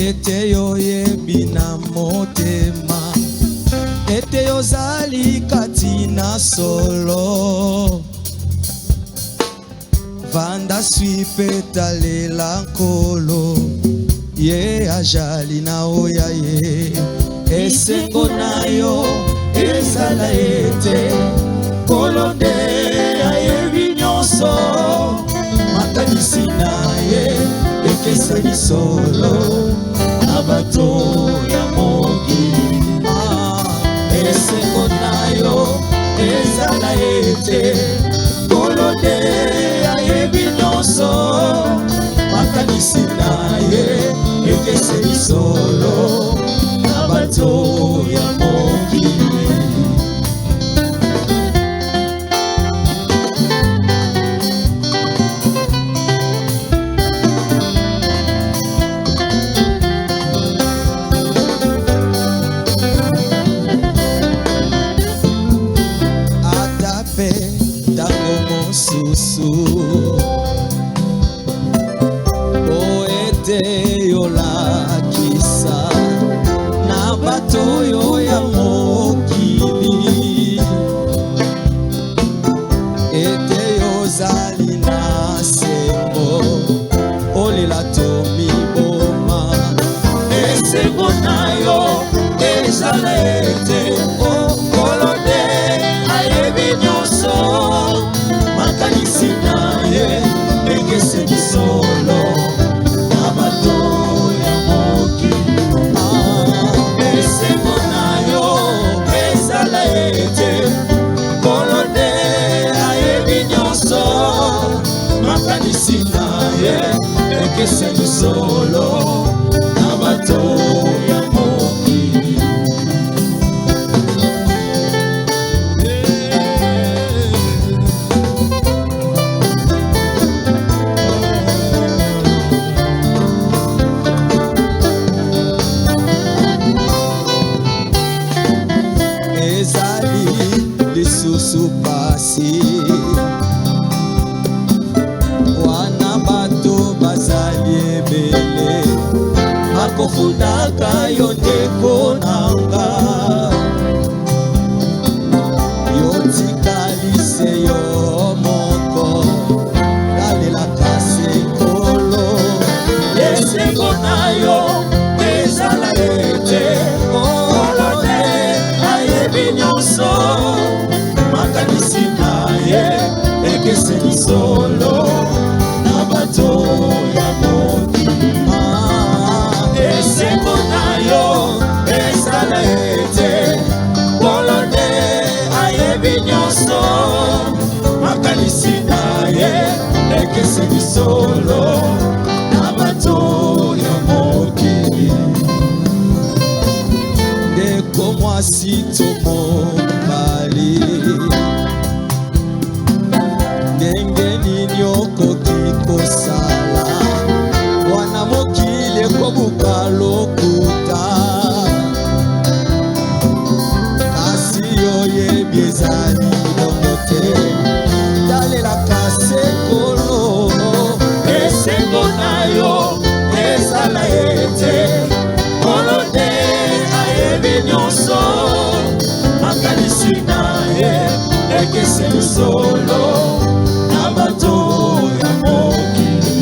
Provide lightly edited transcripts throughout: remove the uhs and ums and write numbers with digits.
ete yo yebi na motema, ete yo zali kati na solo. Vanda swi petalela nkolo, ye ajali na oya ye. Esengo na yo ezala ete nkolo nde ayebi nyonso, makanisi na ye ekeseli solo na bato ya mokili. Esengo na yo ezala ete nkolo nde ayebi nyonso, makanisi na ye ekeseli solo na bato ya mokili. Susu o ete yo lakisa na bato yo ya mokili, ete yo zali na sembo olela to miboma. Esengo na yo ezala ete nkolo nde ayebi nyonso, makanisi na ye ekeseli solo na bato ya mokili. Esengo na yo ezala ete nkolo nde ayebi nyonso, makanisi na ye ekeseli solo na bato ya mokili. Lisusu pasi wana bato bazali ebele, bakofundaka yo ndeko nanga, yo tikalise yo moko talelaka sekolo. Esengo na yo ezala ete nkolo nde ayebi nyonso, makanisi na ye ekeseli solo na bato ya mokili. Esengo na yo ezala ete nkolo nde ayebi nyonso, makanisi na ye ekeseli solo na bato ya mokili. Ndeko mwasi tomobali, ndenge nini okoki kosala wana mokili ekobuka lokuta, kasi oyebi ezali bongo te, talelaka sekolo. Esengo na yo ezala ete nkolo nde ayebi nyonso, makanisi na ye ekeseli solo na bato ya mokili.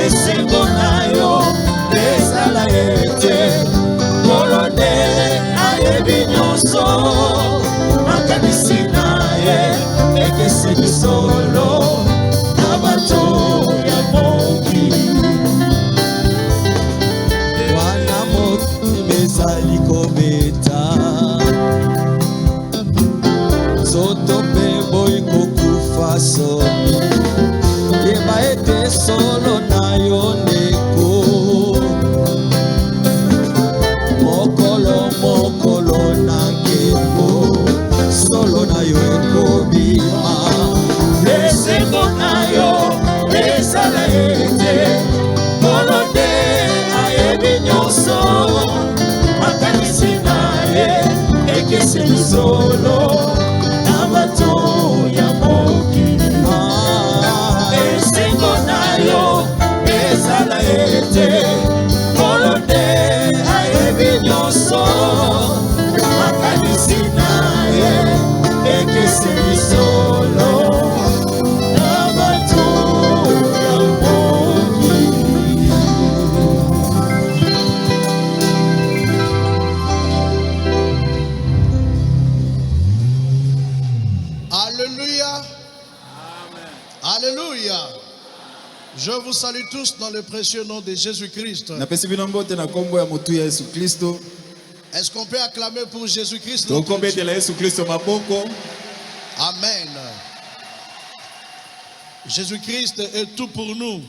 Esengo na yo ezala ete nkolo nde ayebi nyonso, makanisi na ye ekeseli solo na bato ya mokili. Wana mokili ezali kobeta, soto pe boy kokufa soni, yeba ete solo na yo ndeko, mokolo mokolo na nkeko solo na yo ekobima. Esengo na yo ezala ete nkolo nde ayebi nyonso, makanisi na ye ekeseli solo na bato ya mokili. Esengo na yo ezala Je vous salue tous dans le précieux nom de Jésus-Christ. Est-ce qu'on peut acclamer pour Jésus-Christ? Amen. Jésus-Christ est tout pour nous.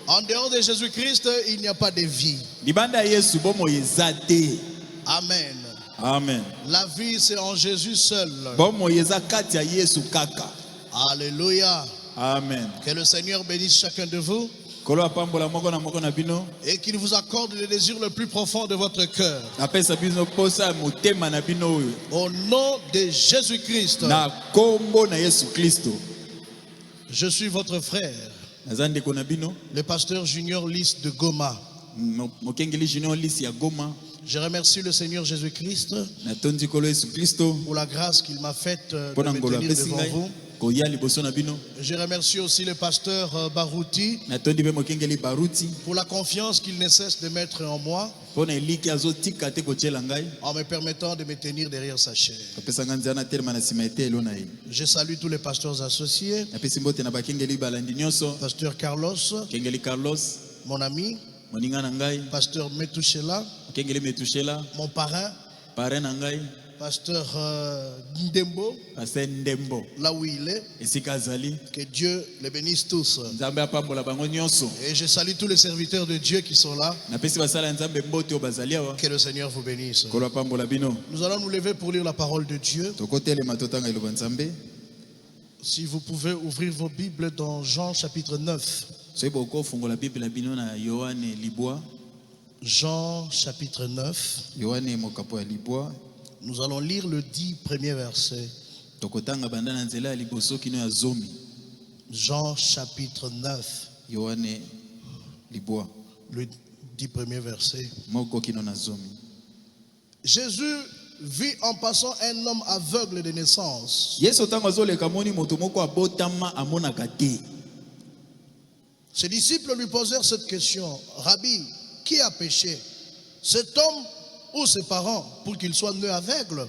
En dehors de Jésus-Christ, il n'y a pas de vie. Amen. Amen. La vie, c'est en Jésus seul. Alléluia. Amen. Que le Seigneur bénisse chacun de vous et qu'il vous accorde le désir le plus profond de votre cœur. Au nom de Jésus-Christ, je suis votre frère, le pasteur Junior Lys de Goma. Je remercie le Seigneur Jésus-Christ pour la grâce qu'il m'a faite de me tenir devant vous. Je remercie aussi le pasteur Barouti pour la confiance qu'il ne cesse de mettre en moi en me permettant de me tenir derrière sa chair. Je salue tous les pasteurs associés, pasteur Carlos, mon ami, pasteur Metouchela, mon parrain, pasteur Ndembo, là où il est. Que Dieu les bénisse tous. Et je salue tous les serviteurs de Dieu qui sont là. Que le Seigneur vous bénisse. Nous allons nous lever pour lire la parole de Dieu. Si vous pouvez ouvrir vos Bibles dans Jean chapitre 9. Jean chapitre 9. Nous allons lire le 10 premiers versets. Jean chapitre 9. Le 10 premiers versets. Jésus vit en passant un homme aveugle de naissance. Ses disciples lui posèrent cette question: Rabbi, qui a péché, cet homme ou ses parents, pour qu'il soit né aveugle?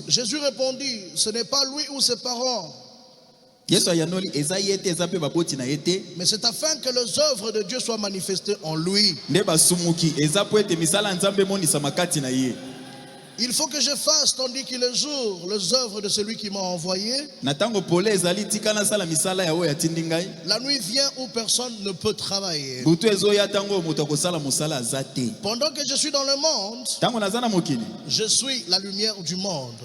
Jésus répondit: ce n'est pas lui ou ses parents, mais c'est afin que les œuvres de Dieu soient manifestées en lui. Il faut que je fasse tandis qu'il est jour les œuvres de celui qui m'a envoyé. La nuit vient où personne ne peut travailler. Pendant que je suis dans le monde, je suis la lumière du monde.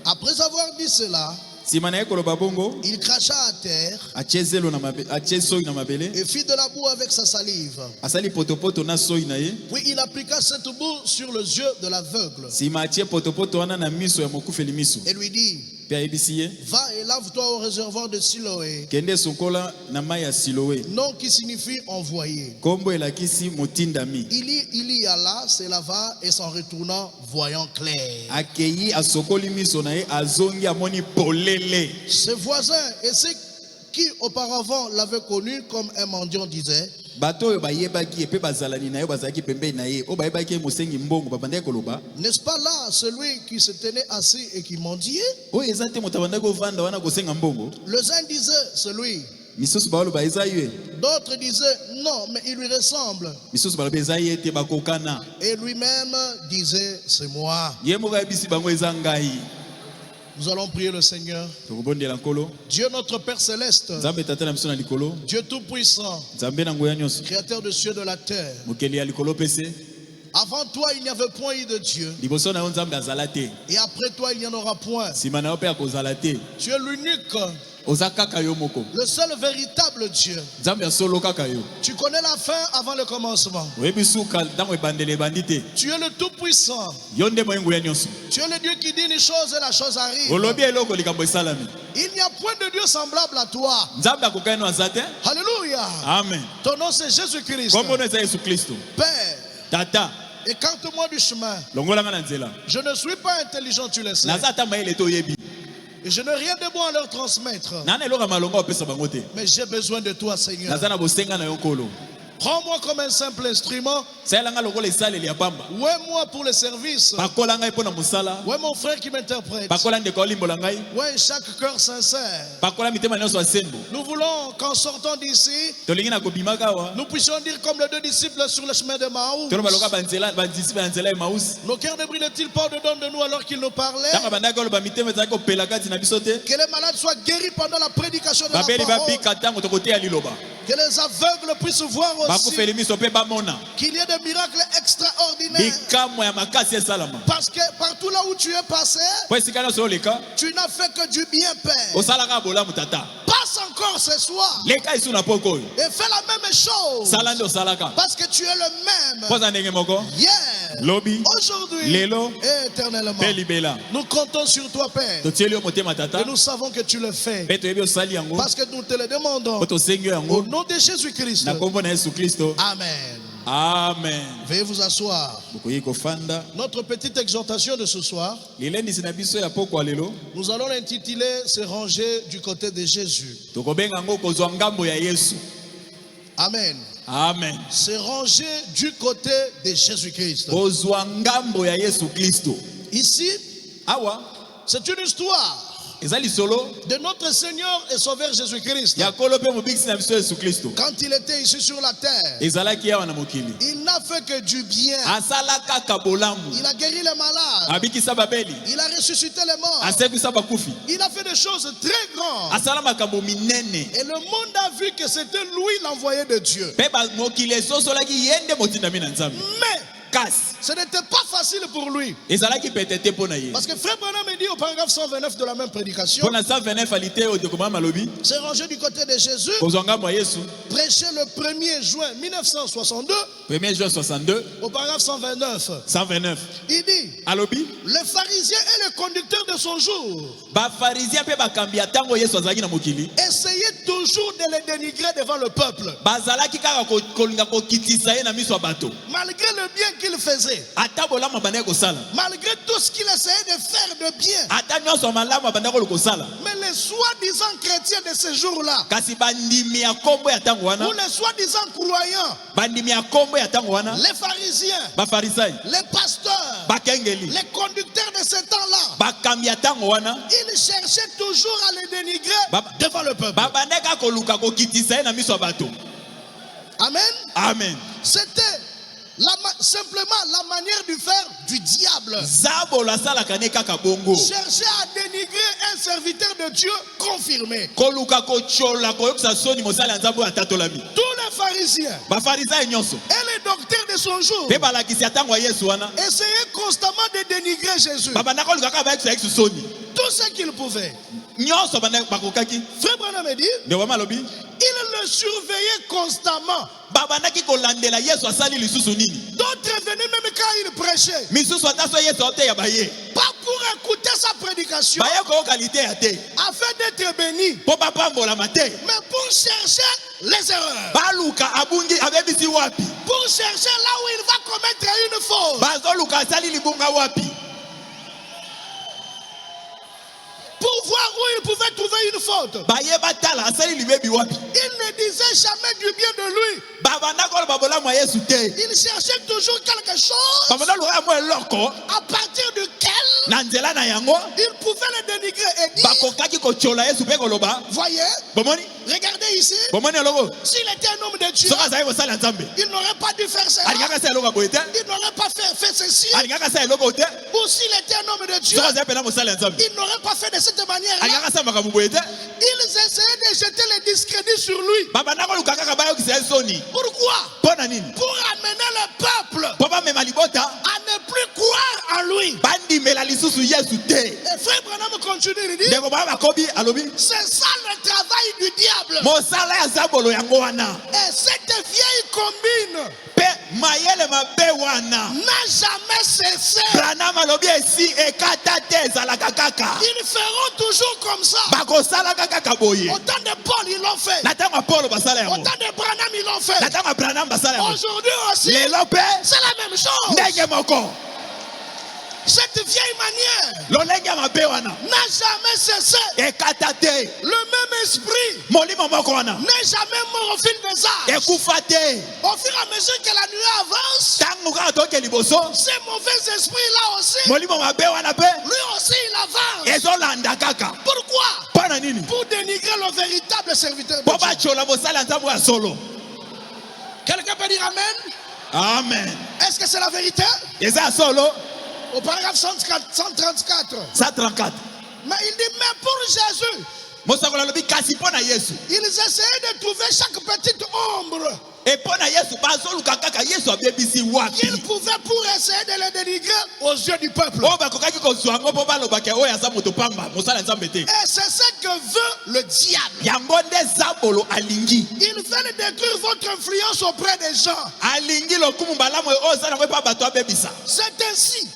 Après avoir dit cela, il cracha à terre et fit de la boue avec sa salive. Puis il appliqua cette boue sur les yeux de l'aveugle et lui dit: va et lave-toi au réservoir de Siloé. Nom qui signifie envoyé. Il y alla, se lava et s'en retournant voyant clair. Ses voisins et ceux qui auparavant l'avaient connu comme un mendiant disaient: n'est-ce pas là celui qui se tenait assis et qui mendiait? Les uns disaient: c'est lui. D'autres disaient: non, mais il lui ressemble. Et lui-même disait: c'est moi. Nous allons prier le Seigneur. Dieu notre Père Céleste, Dieu Tout-Puissant, Créateur de cieux et de la terre. Avant toi, il n'y avait point eu de Dieu. Et après toi, il n'y en aura point. Tu es l'unique, le seul véritable Dieu. Tu connais la fin avant le commencement. Tu es le Tout-Puissant. Tu es le Dieu qui dit une chose et la chose arrive. Il n'y a point de Dieu semblable à toi. Alléluia. Amen. Ton nom c'est Jésus-Christ. Père, Tata, écarte-moi du chemin. Je ne suis pas intelligent, tu le sais. Et je n'ai rien de bon à leur transmettre. Mais j'ai besoin de toi, Seigneur. Prends-moi comme un simple instrument. Ouais-moi pour le service. Ouais mon frère qui m'interprète. Ouais chaque cœur sincère. Nous voulons qu'en sortant d'ici, nous puissions dire comme les deux disciples sur le chemin de Maouss. Nos cœurs ne brûlent-ils pas dedans de nous alors qu'ils nous parlaient? Que les malades soient guéris pendant la prédication de la parole. Que les aveugles puissent voir aussi. Qu'il y ait des miracles extraordinaires. Parce que partout là où tu es passé, tu n'as fait que du bien, Père. Passe encore ce soir et fais la même chose. Parce que tu es le même hier, aujourd'hui et éternellement. Nous comptons sur toi, Père. Et nous savons que tu le fais. Parce que nous te le demandons au nom de Jésus-Christ. Amen. Amen. Veuillez vous asseoir. Notre petite exhortation de ce soir, nous allons l'intituler Se ranger du côté de Jésus. Amen. Amen. Se ranger du côté de Jésus-Christ. Ici, c'est une histoire de notre Seigneur et Sauveur Jésus-Christ. Quand il était ici sur la terre, il n'a fait que du bien. Il a guéri les malades. Il a ressuscité les morts. Il a fait des choses très grandes. Et le monde a vu que c'était lui l'envoyé de Dieu. Mais ce n'était pas facile pour lui. Parce que Frère Branham me dit au paragraphe 129 de la même prédication, c'est rangé du côté de Jésus, prêché le 1er juin 1962, au paragraphe 129. Il dit, le pharisien est le conducteur de son jour. Essayez toujours de le dénigrer devant le peuple. Malgré le bien qu'il faisait, malgré tout ce qu'il essayait de faire de bien, mais les soi-disant chrétiens de ce jour-là, ou les soi-disant croyants, les pharisiens, les pasteurs, les conducteurs de ce temps-là, ils cherchaient toujours à les dénigrer devant le peuple. Amen. Amen. C'était simplement la manière de faire du diable. Chercher à dénigrer un serviteur de Dieu confirmé. Tous les pharisiens et les docteurs de son jour essayaient constamment de dénigrer Jésus. Tout ce qu'ils pouvaient. Frère Branham me dit, il le surveillait constamment. D'autres venaient même quand il prêchait, pas pour écouter sa prédication, afin d'être béni, mais pour chercher les erreurs, pour chercher là où il va commettre une faute, pour voir où il pouvait trouver une faute. Il ne disait jamais du bien de lui. Il cherchait toujours quelque chose à partir duquel il pouvait le dénigrer et dire, voyez, regardez ici, s'il était un homme de Dieu, il n'aurait pas dû faire cela, il n'aurait pas fait ceci, ou s'il était un homme de Dieu, il n'aurait pas fait de cette manière-là. Ils essayaient de jeter le discrédit sur lui. Pourquoi? Pour amener le peuple à ne plus croire en lui. Et Frère Branham continue de dire, c'est ça le travail du diable. Et cette vieille combine n'a jamais cessé. Ils feront toujours comme ça. Autant de Paul ils l'ont fait, autant de Branham ils l'ont fait. Aujourd'hui aussi c'est la même chose. Cette vieille manière n'a jamais cessé. Le même esprit n'est jamais mort au fil des âges. Au fur et à mesure que la nuit avance, ces mauvais esprits-là aussi, lui aussi il avance. Pourquoi? Pour dénigrer le véritable serviteur de Dieu. Quelqu'un peut dire Amen? Amen. Est-ce que c'est la vérité? Au paragraphe 134. Mais il dit, mais pour Jésus, ils essayaient de trouver chaque petite ombre qu'il pouvait pour essayer de le dénigrer aux yeux du peuple. Et c'est ce que veut le diable. Il veut détruire votre influence auprès des gens. C'est ainsi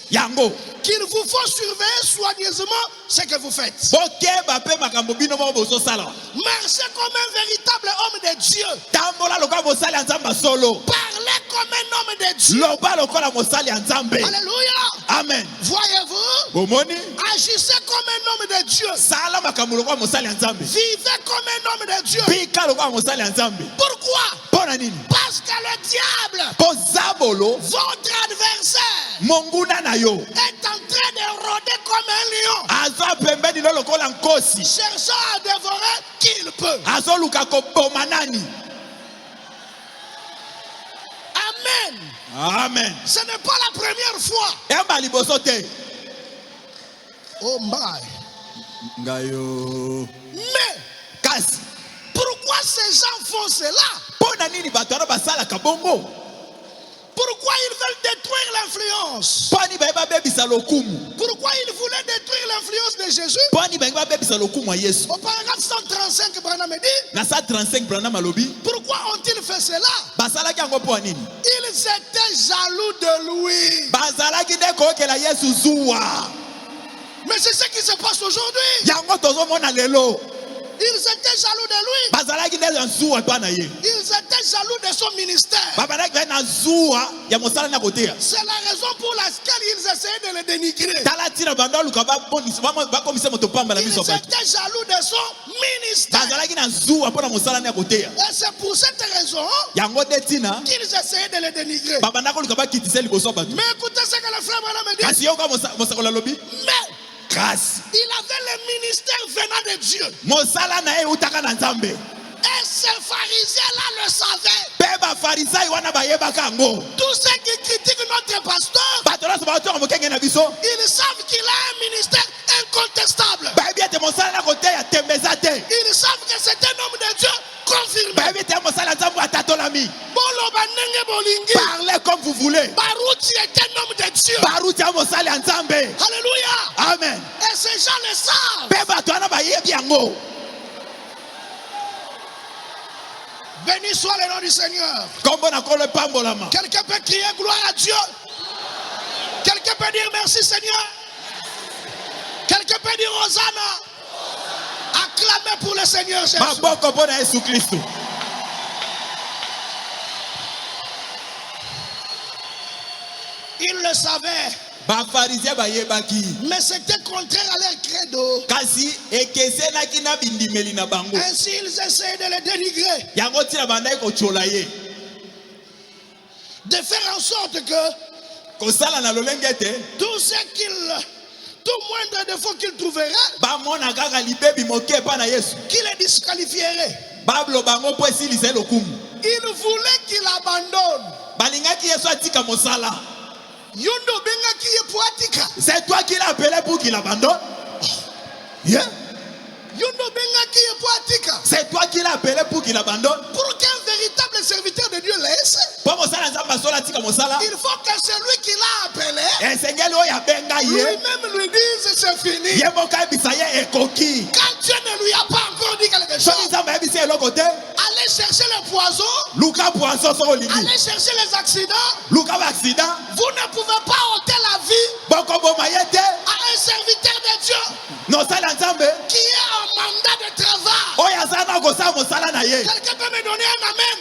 qu'il vous faut surveiller soigneusement ce que vous faites. Marchez comme un véritable homme de Dieu. Parlez comme un homme de Dieu. Alléluia. Amen. Voyez-vous? Agissez comme un homme de Dieu. Vivez comme un homme de Dieu. Pourquoi? Parce que le diable, votre adversaire, est en train de rôder comme un lion, cherchant à dévorer qui il peut. Amen. Amen. Ce n'est pas la première fois. Oh my. Mais pourquoi ces gens font cela? Pourquoi ils veulent détruire l'influence? Pourquoi ils voulaient détruire l'influence de Jésus? Au paragraphe 135, Branham dit, pourquoi ont-ils fait cela? Ils étaient jaloux de lui. Mais c'est ce qui se passe aujourd'hui. Ils étaient jaloux de lui. Ils étaient jaloux de son ministère. C'est la raison pour laquelle ils essayaient de le dénigrer. Ils étaient jaloux de son ministère. Et c'est pour cette raison qu'ils essayaient de le dénigrer. Mais écoutez ce que le frère Branham dit. Mais il avait le ministère venant de Dieu. Et ces pharisiens-là le savaient. Tous ceux qui critiquent notre pasteur, ils savent qu'il a un ministère incontestable. Ils savent que c'est un homme de Dieu confirmé. Parlez comme vous voulez. Baruti est un homme de Dieu. Alléluia. Amen. Et ces gens le savent. Béni soit le nom du Seigneur. Quelqu'un peut crier gloire à Dieu. Quelqu'un peut dire merci Seigneur. Quelqu'un peut dire Hosanna. Acclamez pour le Seigneur Jésus. Ils le savaient. Mais c'était contraire à leur credo. Ainsi ils essayaient de le dénigrer. De faire en sorte que tout moindre défaut qu'il trouverait, qu'il les disqualifierait. Il voulait qu'il abandonne. C'est toi qui l'as appelé pour qu'il abandonne. Yeah. C'est toi qui l'as appelé pour qu'il abandonne. Pour qu'un véritable serviteur de Dieu laisse, il faut que celui qui l'a appelé lui-même lui dise c'est fini. Quand Dieu ne lui a pas encore dit quelque chose, allez chercher le poison, allez chercher les accidents. Vous ne pouvez pas ôter la vie à un serviteur de Dieu qui est en mandat de travail. Quelqu'un peut me donner un amen?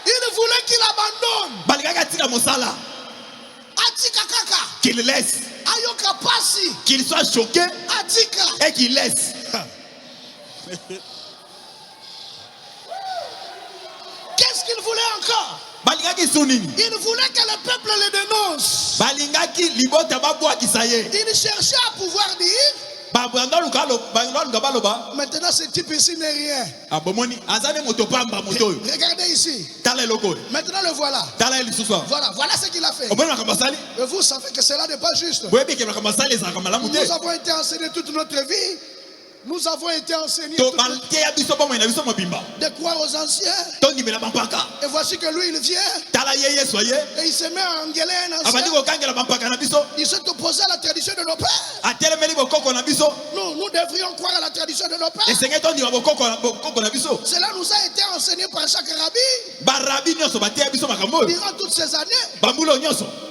Il voulait qu'il abandonne. Balingaki atika mosala. Atika kaka. Qu'il laisse. Ayoka pasi. Qu'il soit choqué. Atika. Et qu'il laisse. Qu'est-ce qu'il voulait encore? Balingaki sunini. Il voulait que le peuple le dénonce. Balingaki libota babwa kisaye. Il cherchait à pouvoir dire. Maintenant ce type ici n'est rien. Regardez ici. Maintenant le voilà. Voilà ce qu'il a fait. Et vous savez que cela n'est pas juste. Nous avons été enseignés toute notre vie. Nous avons été enseignés de croire aux anciens. Et voici que lui il vient. Et il se met à engueuler un ancien. Il s'est opposé à la tradition de nos pères. Nous devrions croire à la tradition de nos pères. Cela nous a été enseigné par chaque rabbi durant toutes ces années.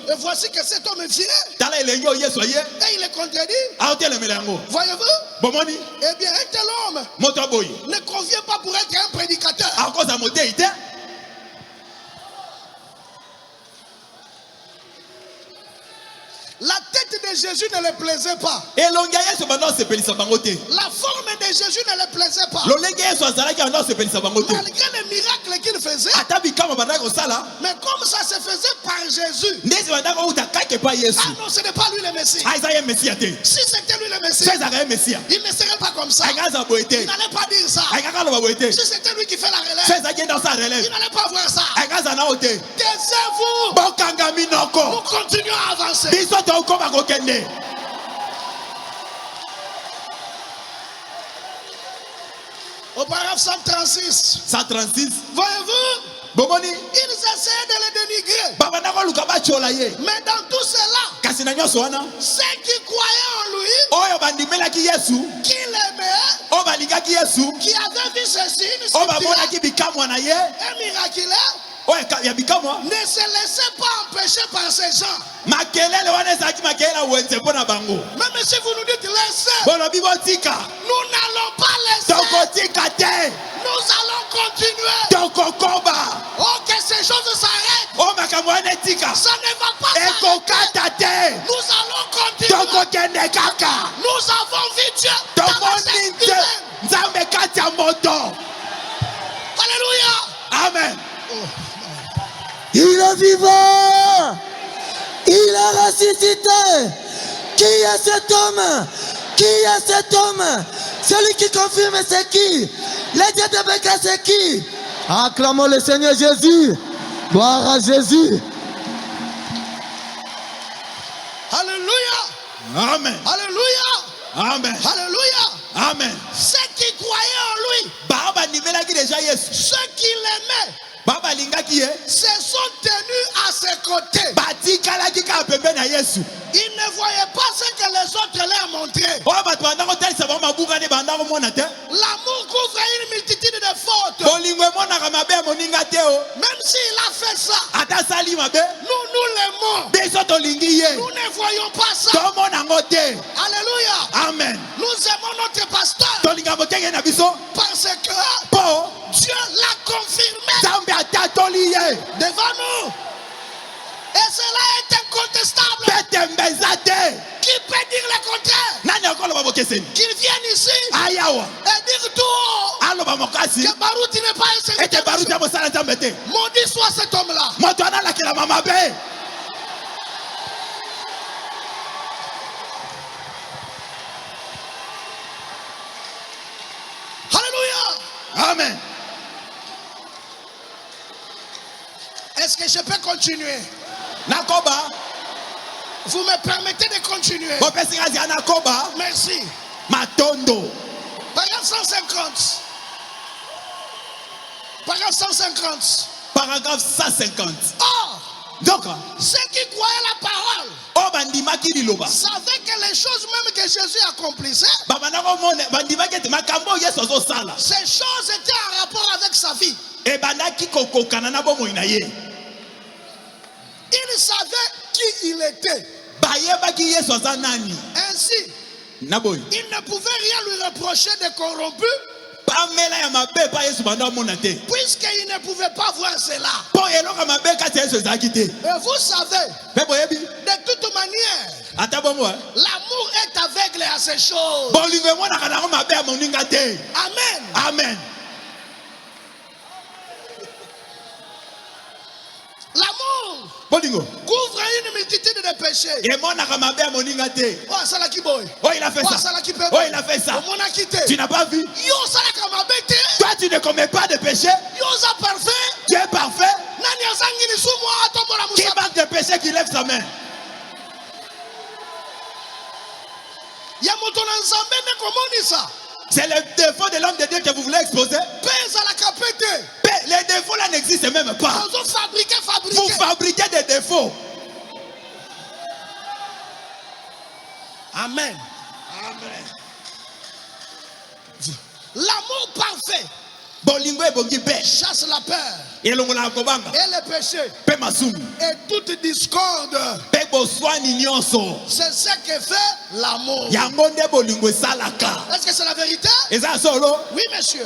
Et voici que cet homme vient. Et il est contredit. Voyez-vous? Eh bien, un tel homme ne convient pas pour être un prédicateur. La tête de Jésus ne le plaisait pas. La forme de Jésus ne le plaisait pas. Malgré les miracles qu'il faisait. Mais comme ça se faisait par Jésus. Ah non, ce n'est pas lui le Messie. Si c'était lui le Messie, il ne serait pas comme ça. Il n'allait pas dire ça. Si c'était lui qui fait la relève, il n'allait pas voir ça. Taisez-vous. Nous continuons à avancer. Au paragraphe 136. Voyez-vous? Ils essayaient de le dénigrer. Mais dans tout cela, ceux qui croyaient en lui, qui l'aimaient, qui avaient vu ce signe et miraculeux, ne se laissez pas empêcher par ces gens. Même si vous nous dites laissez, nous n'allons pas laisser. Nous allons continuer. Oh, que ces choses s'arrêtent. Ça ne va pas s'arrêter. Nous allons continuer. Nous avons vu Dieu dans cette Alléluia. Amen. Il est vivant. Il est ressuscité. Qui est cet homme? Qui est cet homme? Celui qui confirme c'est qui? Le Dieu de Béka c'est qui? Acclamons le Seigneur Jésus. Gloire à Jésus. Alléluia. Amen. Alléluia. Amen. Alléluia. Amen. Ceux qui croyaient en lui, ceux qui l'aimaient, se sont tenus à ses côtés. Ils ne voyaient pas ce que les autres leur montraient. L'amour couvre une multitude de fautes. Même s'il a fait ça, nous l'aimons. Nous ne voyons pas ça. Alléluia. Amen. Nous aimons notre pasteur parce que Dieu l'a confirmé devant nous. Et cela est incontestable. Qui peut dire le contraire? Qu'il vienne ici et dire tout haut que Baruti n'est pas un serviteur. Maudit soit cet homme-là. Alléluia. Amen. Est-ce que je peux continuer? Vous me permettez de continuer? Merci. Matondo. Paragraphe 150. Paragraphe 150. Paragraphe 150. Or, donc, ceux qui croyaient la parole savaient que les choses même que Jésus accomplissait, ces choses étaient en rapport avec sa vie. Il savait qui il était. Ainsi, il ne pouvait rien lui reprocher de corrompu. Puisqu'il ne pouvait pas voir cela. Et vous savez, de toute manière, l'amour est aveugle à ces choses. Amen. Amen. L'amour couvre une multitude de péchés. Oh, il a fait ça. Oh, il a fait ça. Tu n'as pas vu? Toi, tu ne commets pas de péché. Tu es parfait. Qui marque de péché qui lève sa main? C'est le défaut de l'homme de Dieu que vous voulez exposer. Les défauts là n'existent même pas. Vous fabriquez des défauts. Amen. L'amour parfait chasse la peur et le péché et toute discorde. C'est ce que fait l'amour. Est-ce que c'est la vérité? Oui, monsieur.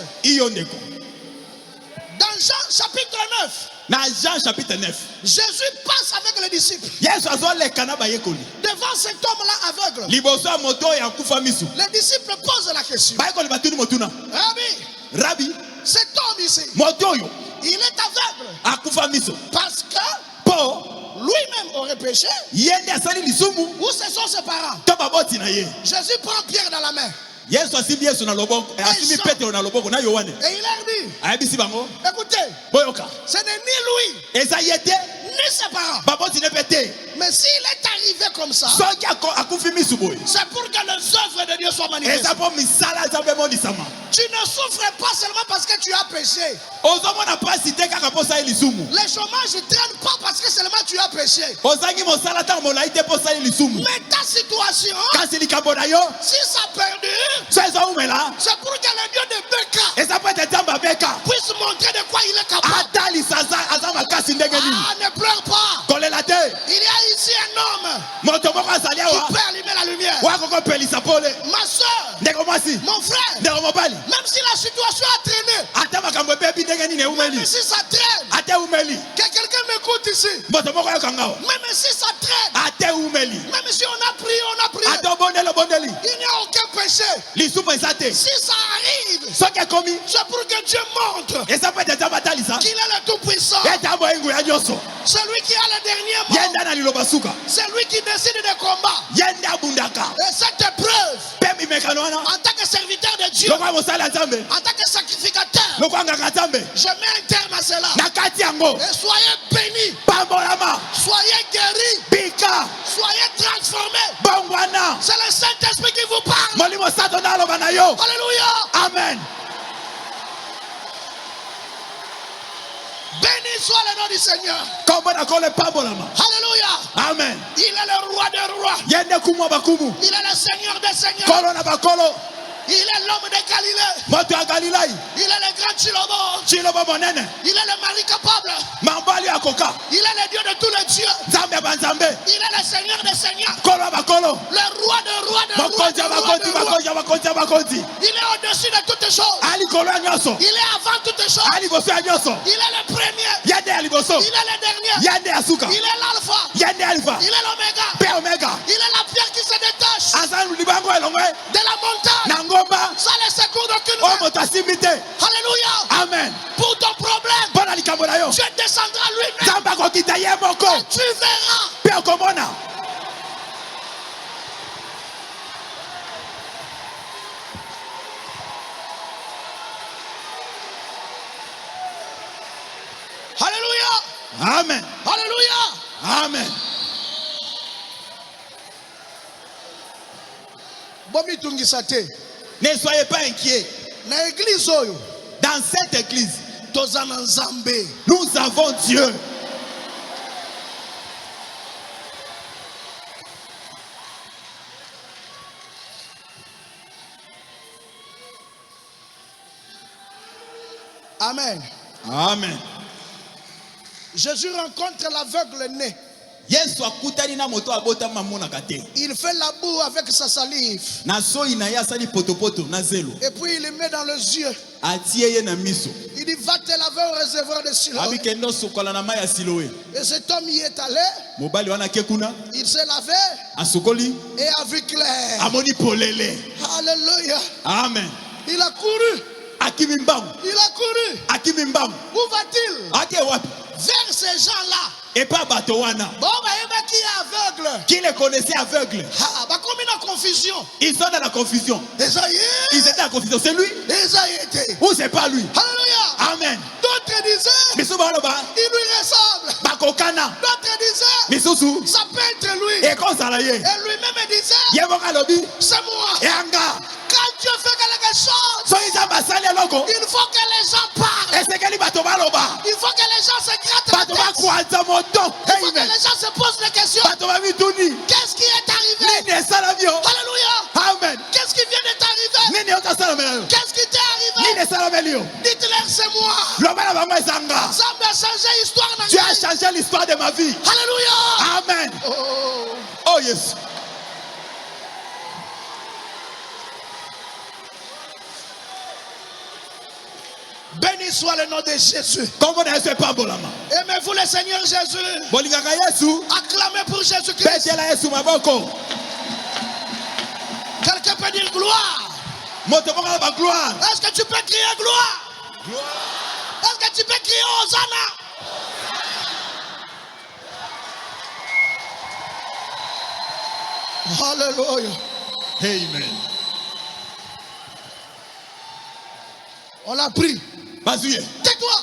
Dans Jean chapitre 9, Jésus passe avec les disciples devant cet homme-là aveugle. Les disciples posent la question. Rabbi, cet homme ici, il est aveugle parce que lui-même aurait péché ou ce sont ses parents. Jésus prend Pierre dans la main. Et il leur dit, écoutez, ce n'est ni lui ni ses parents. Mais s'il est arrivé comme ça, c'est pour que les œuvres de Dieu soient manifestées. Tu ne souffres pas seulement parce que tu as péché. Les chômages ne traînent pas parce que seulement tu as péché. Mais ta situation, si ça perdure, c'est pour que le Dieu de Beka puisse montrer de quoi il est capable. Ne pleure pas. Il y a ici un homme qui peut allumer la lumière. Ma soeur, mon frère, même si la situation a traîné, même si ça traîne, que quelqu'un m'écoute ici, même si ça traîne, même si on a prié, il n'y a aucun péché. Si ça arrive, c'est pour que Dieu montre qu'il est le Tout-Puissant. Celui qui a le dernier mot. C'est lui qui décide des combats. Et cette épreuve, en tant que serviteur de Dieu, en tant que sacrificateur, je mets un terme à cela. Et soyez bénis. Soyez guéris. Soyez transformés. C'est le Saint-Esprit qui vous parle. Alléluia. Amen. Béni soit le nom du Seigneur. Alléluia. Amen. Il est le roi des rois. Il est le Seigneur des seigneurs. Il est l'homme de Galilée. Il est le grand Chilobo. Il est le mari capable. Il est le Dieu de tous les dieux. Il est le Seigneur des seigneurs. Le roi des rois des rois. Il est au-dessus de toutes choses. Il est avant toutes choses. Il est le premier. Il est le dernier. Il est l'alpha. Il est l'oméga. Il est la pierre qui se détache de la montagne. Ça ne secours d'aucune main. Alléluia. Amen. Pour ton problème, Dieu descendra lui-même. Et tu verras. Alléluia. Amen. Alléluia. Amen. Ne soyez pas inquiets. Dans cette église, nous avons Dieu. Amen. Amen. Jésus rencontre l'aveugle né. Il fait la boue avec sa salive. Et puis il le met dans les yeux. Il dit va te laver au réservoir de Siloé. Et cet homme y est allé. Il s'est lavé et a vu clair. Alléluia. Amen. Il a couru. Il a couru. Où va-t-il? Vers ces gens-là. Et pas Batowana. Qui est aveugle. Qui les connaissait aveugles? Comme une confusion. Ils sont dans la confusion. Ils étaient dans la confusion. C'est lui? Ou c'est pas lui? Alléluia. Amen. D'autres disaient, il lui ressemble. D'autres disaient, ça peut être lui. Et lui-même disait, c'est moi. Quand Dieu fait quelque chose, il faut que les gens parlent. Il faut que les gens se grattent la tête. Il faut que les gens se posent des questions. Qu'est-ce qui est arrivé? Alléluia. Amen. Qu'est-ce qui vient de t'arriver? Qu'est-ce qui t'est arrivé? Dites-leur c'est moi. Ça m'a changé l'histoire. Tu as changé l'histoire de ma vie. Alléluia. Amen. Oh yes. Béni soit le nom de Jésus. Aimez-vous le Seigneur Jésus? Acclamez pour Jésus-Christ. Quelqu'un peut dire gloire. Est-ce que tu peux crier gloire? Est-ce que tu peux crier Hosanna? Alléluia. Amen. On l'a pris. Tais-toi.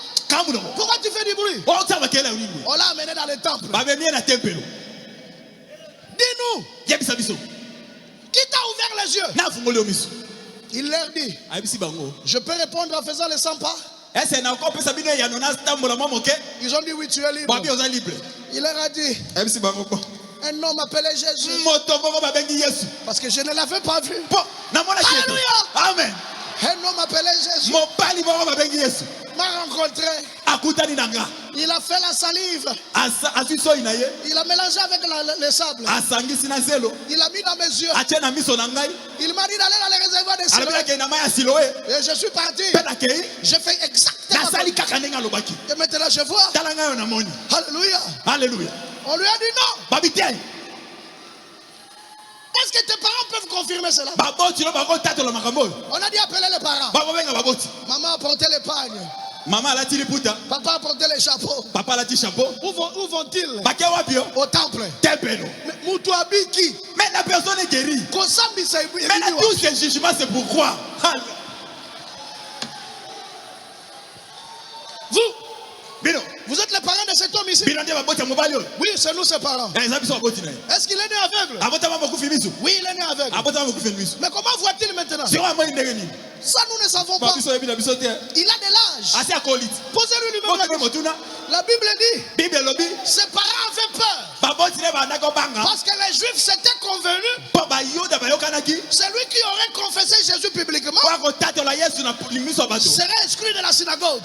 Pourquoi tu fais du bruit? On l'a amené dans le temple. Dis-nous. Qui t'a ouvert les yeux? Il leur dit, je peux répondre en faisant les 100 pas? Ils ont dit oui, tu es libre. Il leur a dit, un homme appelé Jésus. Parce que je ne l'avais pas vu. Alléluia. Amen. Un homme appelé Jésus m'a rencontré. Il a fait la salive. Il a mélangé avec le sable. Il a mis dans mes yeux. Il m'a dit d'aller dans les réservoirs de Siloé. Et je suis parti. J'ai fait exactement. Et maintenant je vois. Alléluia. Alléluia. On lui a dit non. Est-ce que tes parents peuvent confirmer cela? On a dit appeler les parents. Maman a porté l'épargne. Papa a porté les chapeaux. Où vont-ils? Au temple. Mais la personne est guérie. Maintenant tous ces jugements, c'est pourquoi. Vous êtes les parents de cet homme ici? Oui, c'est nous ses parents. Est-ce qu'il est né aveugle? Oui, il est né aveugle. Mais comment voit-il maintenant? Ça, nous ne savons pas. Il a de l'âge. Posez-lui lui-même la question. La Bible dit, ses parents avaient peur. Parce que les Juifs s'étaient convenus. C'est lui qui aurait confessé Jésus publiquement serait exclu de la synagogue.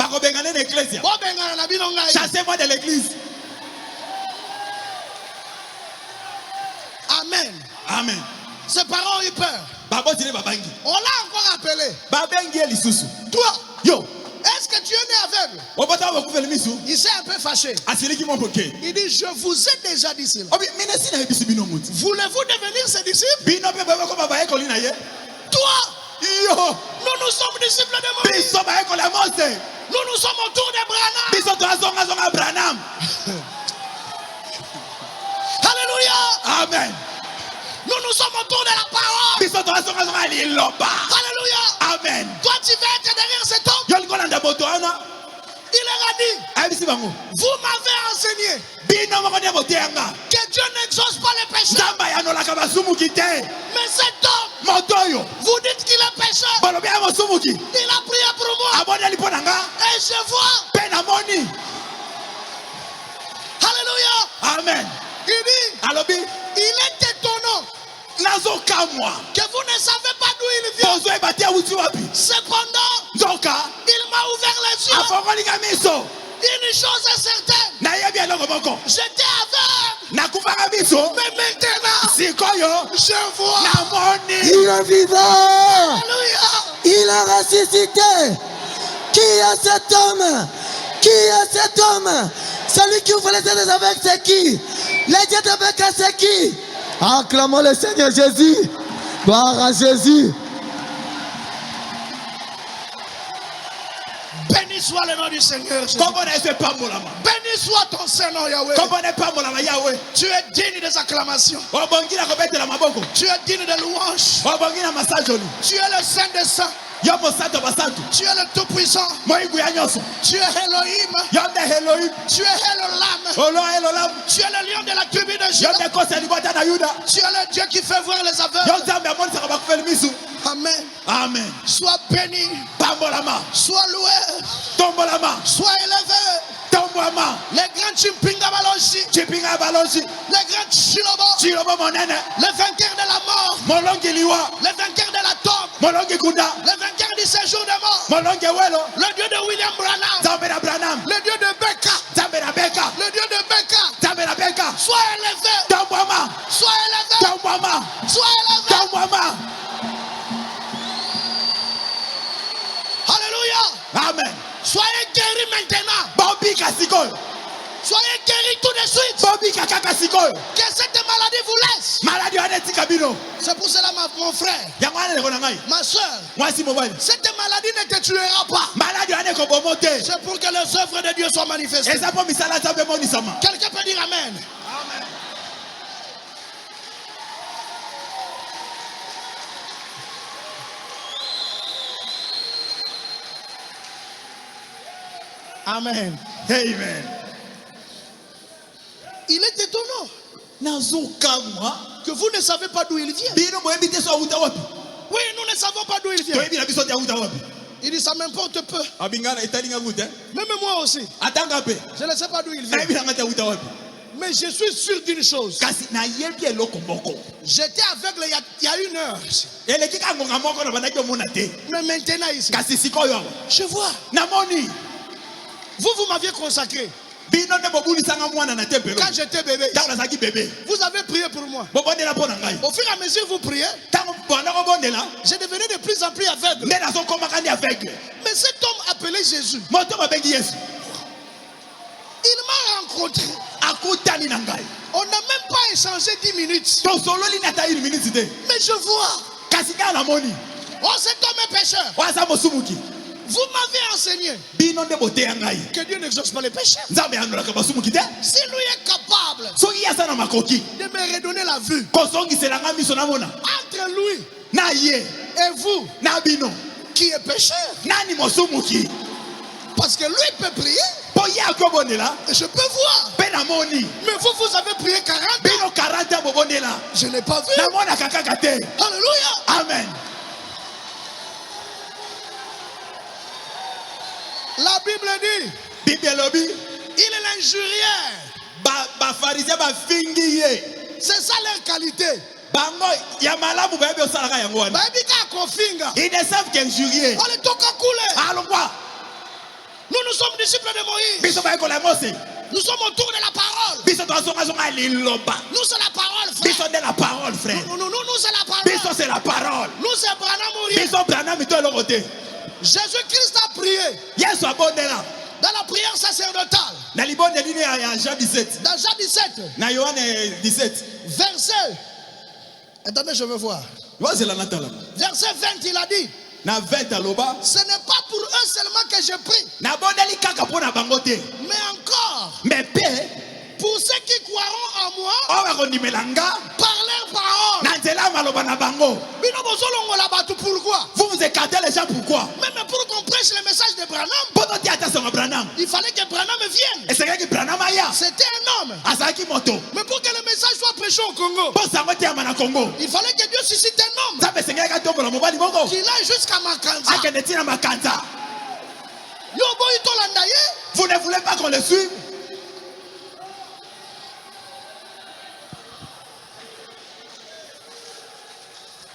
Chassez-moi de l'église. Amen. Amen. Ses parents ont eu peur. On l'a encore appelé. Toi, est-ce que tu es né aveugle? Il s'est un peu fâché. Il dit, je vous ai déjà dit cela. Voulez-vous devenir ses disciples? Toi, nous sommes disciples de Moïse. Nous sommes autour de Branham. Alléluia. Amen. Nous sommes autour de la parole. Alléluia. Amen. Toi, tu vas être derrière cet homme. Il leur a dit, vous m'avez enseigné que Dieu n'exauce pas les pécheurs. Mais cet homme, vous dites qu'il est pécheur. Il a prié pour moi. Et je vois. Alléluia. Amen. Il dit, il est étonnant que vous ne savez pas d'où il vient. Cependant, il m'a ouvert les yeux. Une chose est certaine. J'étais aveugle. Mais maintenant, je vois. Il est vivant. Alléluia. Il a ressuscité. est cet homme? Qui est cet homme? Celui qui ouvre les yeux des aveugles, c'est qui? Les yeux des aveugles, c'est qui? Acclamons le Seigneur Jésus. Gloire à Jésus. Béni soit le nom du Seigneur Jésus. Béni soit ton Seigneur Yahweh. Tu es digne des acclamations. Tu es digne des louanges. Tu es le Saint des Saints. Tu es le Tout-Puissant. Tu es Elohim. Tu es Elolam. Tu es le lion de la tribu de Juda. Tu es le Dieu qui fait voir les aveugles. Amen. Amen. Sois béni. Sois loué. Sois élevé. Les grands Chimpinga Baloshi. Les grands Chilobo. Les vainqueurs de la mort. Les vainqueurs de la tombe. Les vainqueurs du séjour de mort. Le Dieu de William Branham. Le Dieu de Becca. Le Dieu de Becca. Sois élevé. Sois élevé. Sois élevé. Alléluia. Amen. Soyez guéris maintenant. Soyez guéris tout de suite. Que cette maladie vous laisse. C'est pour cela, mon frère, ma soeur, cette maladie ne te tuera pas. C'est pour que les œuvres de Dieu soient manifestées. Quelqu'un peut dire Amen. Amen. Amen. Il est étonnant que vous ne savez pas d'où il vient. Oui, nous ne savons pas d'où il vient. Il dit ça m'importe peu. Même moi aussi. Je ne sais pas d'où il vient. Mais je suis sûr d'une chose. J'étais aveugle il y a 1 heure. Mais maintenant ici, je vois. Vous m'aviez consacré. Quand j'étais bébé, vous avez prié pour moi. Au fur et à mesure vous priez, je devenais de plus en plus aveugle. Mais cet homme appelé Jésus, il m'a rencontré. On n'a même pas échangé 10 minutes. Mais je vois. Oh, cet homme est pécheur. Vous m'avez enseigné que Dieu n'exauce pas les péchés. Si lui est capable de me redonner la vue, entre lui et vous qui est pécheur, parce que lui peut prier et je peux voir. Mais vous avez prié 40 ans. Je n'ai pas vu. Alléluia. Amen. La Bible dit, il est l'injurière. C'est ça leur qualité. Ils ne savent qu'injurier. Nous sommes disciples de Moïse. Nous sommes autour de la parole. Nous c'est la parole, frère. Nous c'est la parole. Nous c'est Branham. Jésus-Christ a prié. Dans la prière sacerdotale. Dans Jean 17. Verset. Attendez, je veux voir. Verset 20, il a dit. Ce n'est pas pour eux seulement que je prie. Mais encore. Pour ceux qui croiront en moi. Par leurs paroles. Pourquoi? Vous écartez les gens, pourquoi? Même pour qu'on prêche le message de Branham, il fallait que Branham vienne. C'était un homme. Mais pour que le message soit prêché au Congo, il fallait que Dieu suscite un homme qui aille jusqu'à Makanza. Vous ne voulez pas qu'on le suive?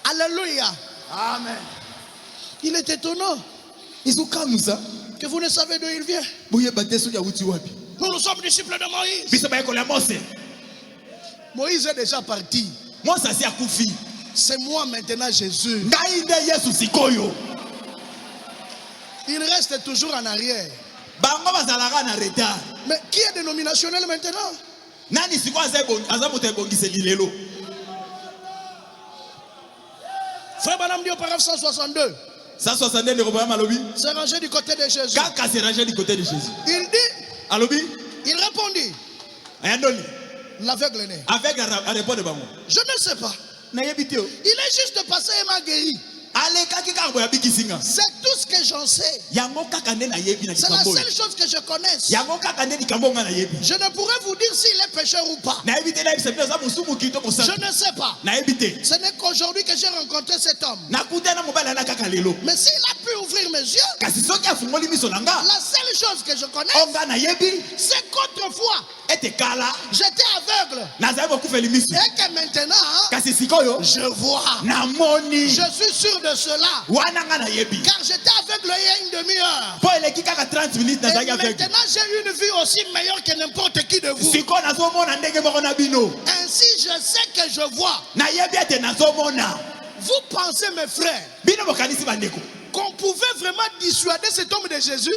Alléluia. Amen. Il est étonnant que vous ne savez d'où il vient. Nous sommes disciples de Moïse. Moïse est déjà parti. C'est moi maintenant Jésus. Il reste toujours en arrière. Bango bazalaka na retard. Mais qui est dénominationnel maintenant? Nani siko azamoto ebongiseli lelo. Frère Branham dit au paragraphe 162. 162 ne reprend malobi. C'est rangé du côté de Jésus. Kaka c'est rangé du côté de Jésus. Il dit. Alobi. Il répondit. Ayandoli. L'aveugle est né. Avec à répondre bango. Je ne sais pas. Il est juste passé et m'a guéri. C'est tout ce que j'en sais. C'est la seule chose que je connaisse. Je ne pourrais vous dire s'il est pécheur ou pas. Je ne sais pas. Ce n'est qu'aujourd'hui que j'ai rencontré cet homme. Mais s'il a pu ouvrir mes yeux, la seule chose que je connais, c'est qu'autrefois, j'étais aveugle. Et que maintenant, je vois. Je suis sûr de cela. Car j'étais aveugle il y a une demi-heure. Et maintenant j'ai une vue aussi meilleure que n'importe qui de vous. Ainsi je sais que je vois. Vous pensez mes frères qu'on pouvait vraiment dissuader cet homme de Jésus?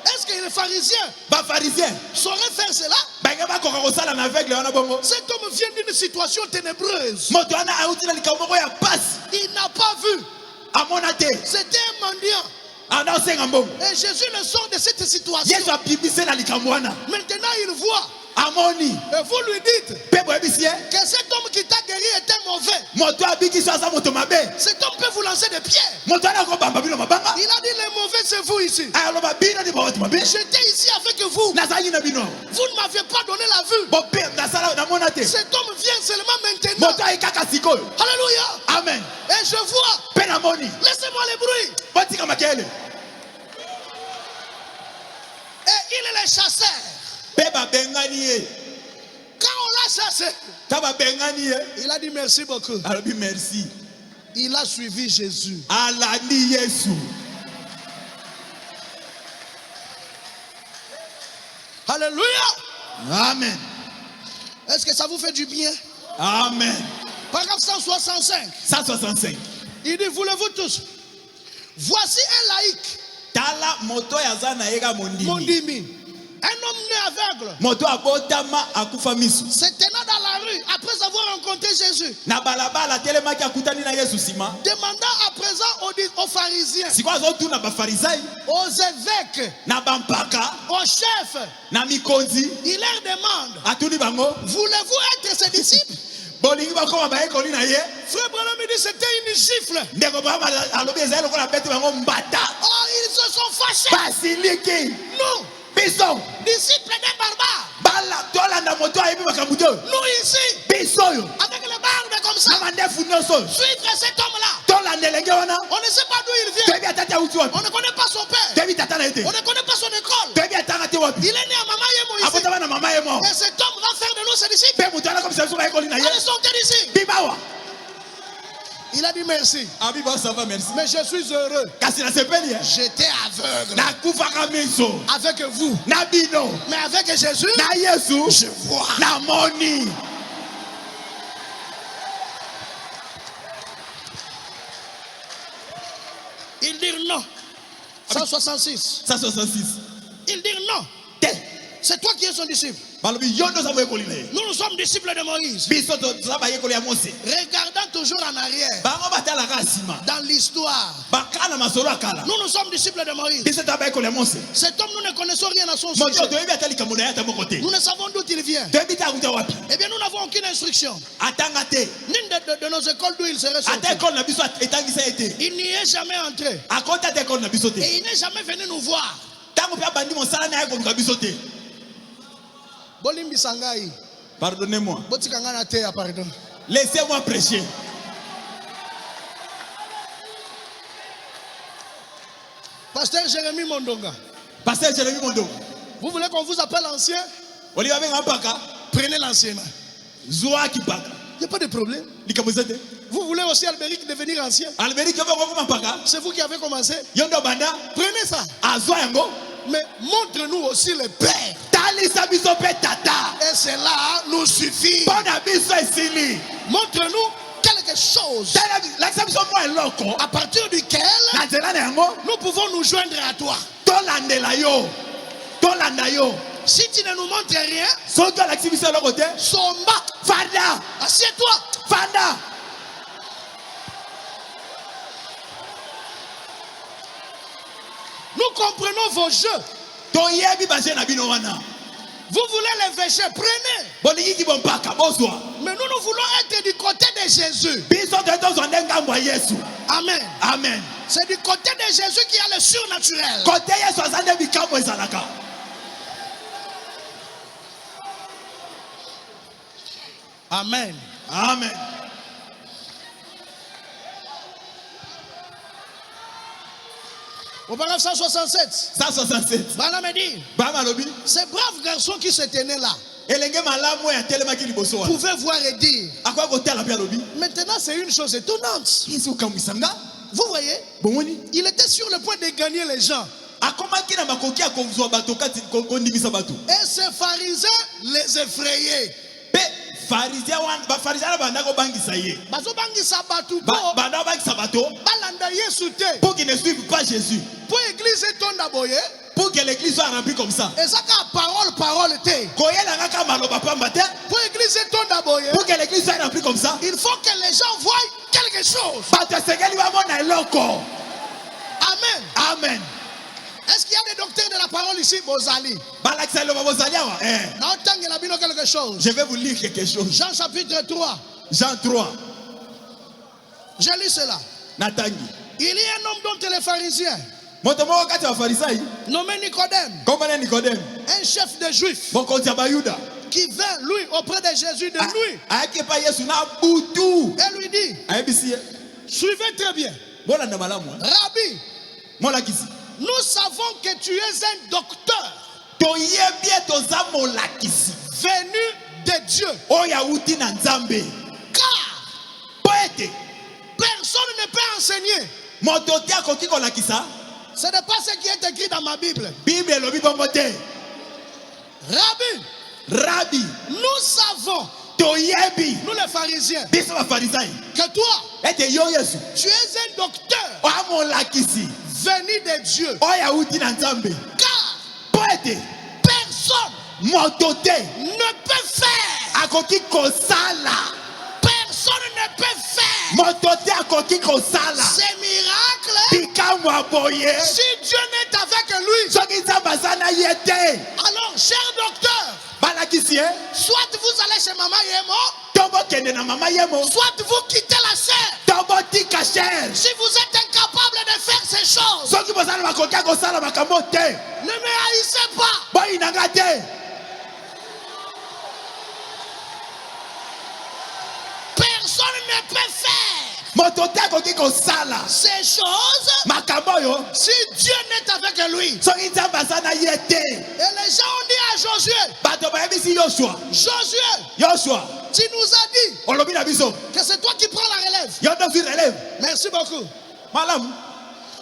Est-ce que les pharisiens sauraient faire cela? Cet homme vient d'une situation ténébreuse. Il n'a pas vu. C'était un mendiant. Et Jésus le sort de cette situation. Maintenant il voit. Et vous lui dites que cet homme qui t'a guéri était mauvais. Cet homme peut vous lancer des pierres. Il a dit les mauvais c'est vous ici. J'étais ici avec vous. Vous ne m'aviez pas donné la vue. Cet homme vient seulement maintenant. Alléluia. Amen. Et je vois. Laissez-moi les bruits. Et il est le chasseur. Quand on l'a chassé, il a dit merci beaucoup. Merci. Il a suivi Jésus. Alléluia. Amen. Est-ce que ça vous fait du bien? Amen. Paragraphe 165. 165. Il dit, voulez-vous tous? Voici un laïc. Tala moto yazana ega mondimi. Un homme né aveugle. Se tenant dans la rue après avoir rencontré Jésus. Demandant à présent aux pharisiens, aux évêques, aux chefs, il leur demande, voulez-vous être ses disciples? Frère Branham dit c'était une gifle. Oh, ils se sont fâchés. Nous, disciples des barbares. Nous ici, avec les barbes comme ça, suivre cet homme-là. On ne sait pas d'où il vient. On ne connaît pas son père. On ne connaît pas son école. Il est né à Mama Yemo ici. Et cet homme va faire de nous ses disciples. Allez sortir d'ici. Il a dit merci. Mais je suis heureux. J'étais aveugle. Avec vous. Mais avec Jésus, je vois. Il dit non. 166. Il dit non. C'est toi qui es son disciple. Nous sommes disciples de Moïse. Regardant toujours en arrière. Dans l'histoire. Nous sommes disciples de Moïse. Cet homme, nous ne connaissons rien à son sujet. Nous ne savons d'où il vient. Eh bien, nous n'avons aucune instruction. Ni de nos écoles d'où il serait sorti. Il n'y est jamais entré. Et il n'est jamais venu nous voir. Pardonnez-moi. Pardon. Laissez-moi prêcher. Pasteur Jérémy Mondonga. Vous voulez qu'on vous appelle ancien? Prenez l'ancien. Il n'y a pas de problème. Vous voulez aussi Albéric devenir ancien? C'est vous qui avez commencé. Prenez ça. Mais montre-nous aussi le Père. Et cela nous suffit. Montre-nous quelque chose à partir duquel nous pouvons nous joindre à toi. Si tu ne nous montres rien, Somba, assieds-toi. Nous comprenons vos jeux. Vous voulez les péchés, prenez. Mais nous voulons être du côté de Jésus. Amen. Amen. C'est du côté de Jésus qui a le surnaturel. Amen. Amen. Au paragraphe 167. 167. Bana me dit. Ces braves garçons qui se tenaient là pouvaient voir et dire. Maintenant, c'est une chose étonnante. Vous voyez, il était sur le point de gagner les gens. Et ces pharisiens les effrayaient. Pour qu'ils ne suivent pas Jésus. Pour que l'église soit remplie comme ça. Et ça parole. Pour que l'église soit remplie comme ça. Il faut que les gens voient quelque chose. Amen. Amen. Est-ce qu'il y a des docteurs de la parole ici, Bozali? Quelque chose. Je vais vous lire quelque chose. Jean chapitre 3. Jean 3. Je lis cela. Il y a un homme dont les pharisiens, nommé Nicodème, un chef de juifs, qui vint lui auprès de Jésus de nuit et lui dit, suivez très bien, Rabbi, nous savons que tu es un docteur venu de Dieu, car personne ne peut enseigner. Ce n'est pas ce qui est écrit dans ma Bible. Rabbi, nous savons, nous les pharisiens, que toi, tu es un docteur venu de Dieu. Car personne ne peut faire. Personne ne peut faire ces miracles si Dieu n'est avec lui. Alors, cher docteur, soit vous allez chez Maman Yemo, soit vous quittez la chair. Si vous êtes incapable de faire ces choses, ne me haïssez pas. Personne ne peut faire ces choses si Dieu n'est avec lui. Et les gens ont dit à Josué, tu nous as dit que c'est toi qui prends la relève. Merci beaucoup.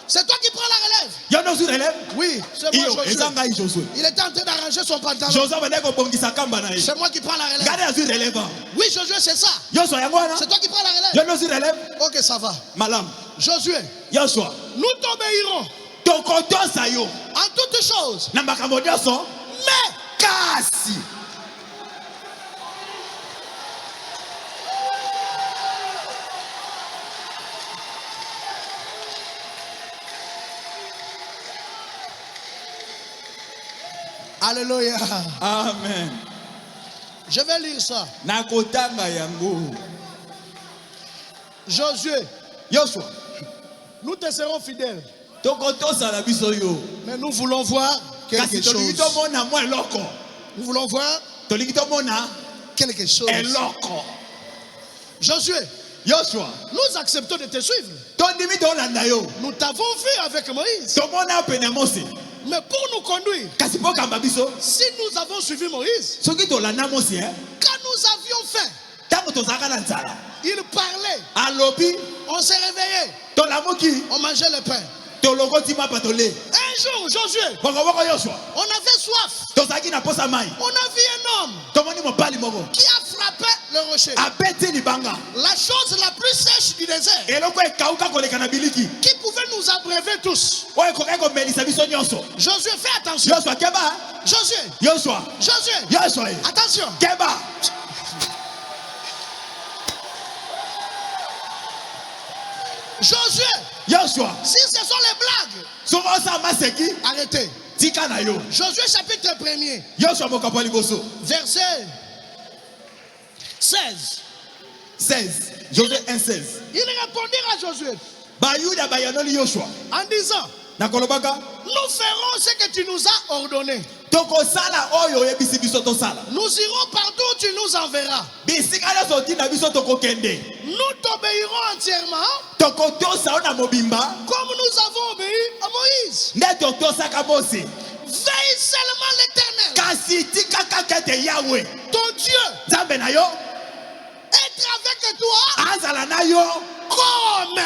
C'est toi qui prends la relève. Oui, c'est moi Josué. Il était en train d'arranger son pantalon. C'est moi qui prends la relève. Oui, Josué, c'est ça. C'est toi qui prends la relève. Ok, ça va. Josué, nous t'obéirons en toutes choses. Mais alléluia. Amen. Je vais lire ça. Josué, nous te serons fidèles. Mais nous voulons voir quelque chose. Nous voulons voir quelque chose. Josué, nous acceptons de te suivre. Nous t'avons vu avec Moïse. Mais pour nous conduire, si nous avons suivi Moïse, quand nous avions faim, il parlait, on s'est réveillé, on mangeait le pain. Un jour, Josué, on avait soif. On a vu un homme qui a frappé le rocher. La chose la plus sèche du désert. Qui pouvait nous abreuver tous. Josué, fais attention. Josué. Attention. Josué. Si ce sont les blagues, arrêtez. Josué chapitre 1er. Verset 16. Josué 1:16. Il répondit à Josué en disant, nous ferons ce que tu nous as ordonné. Nous irons partout où tu nous enverras. Nous t'obéirons entièrement comme nous avons obéi à Moïse. Veille seulement l'Éternel, ton Dieu, être avec toi comme il a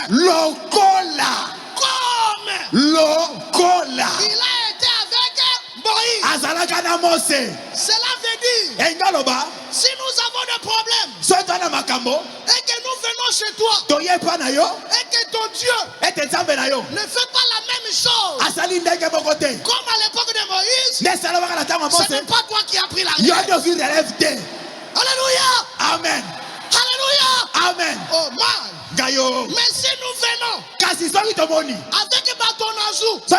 été avec Moïse. Cela veut dire, si nous avons des problèmes et que nous venons chez toi et que ton Dieu ne fait pas la même chose comme à l'époque de Moïse, ce n'est pas toi qui as pris la relève. Alléluia. Amen. Alléluia. Amen. Oh man. Mais si nous venons avec bâton à joue et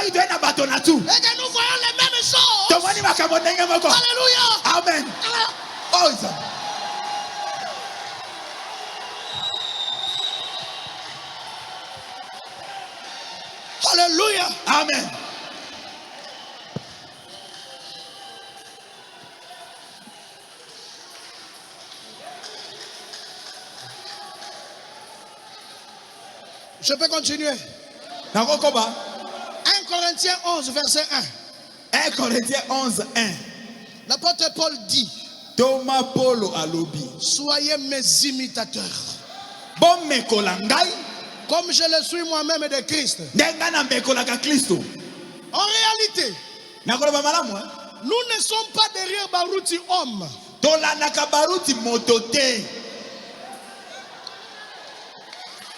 que nous voyons les mêmes choses, alléluia. Amen. Alléluia. Amen. Je peux continuer. 1 Corinthiens 11, verset 1. 1 Corinthiens 11, 1. L'apôtre Paul dit, Thomas Paulo alobi, soyez mes imitateurs. Comme je le suis moi-même de Christ. En réalité, nous ne sommes pas derrière Baruti homme.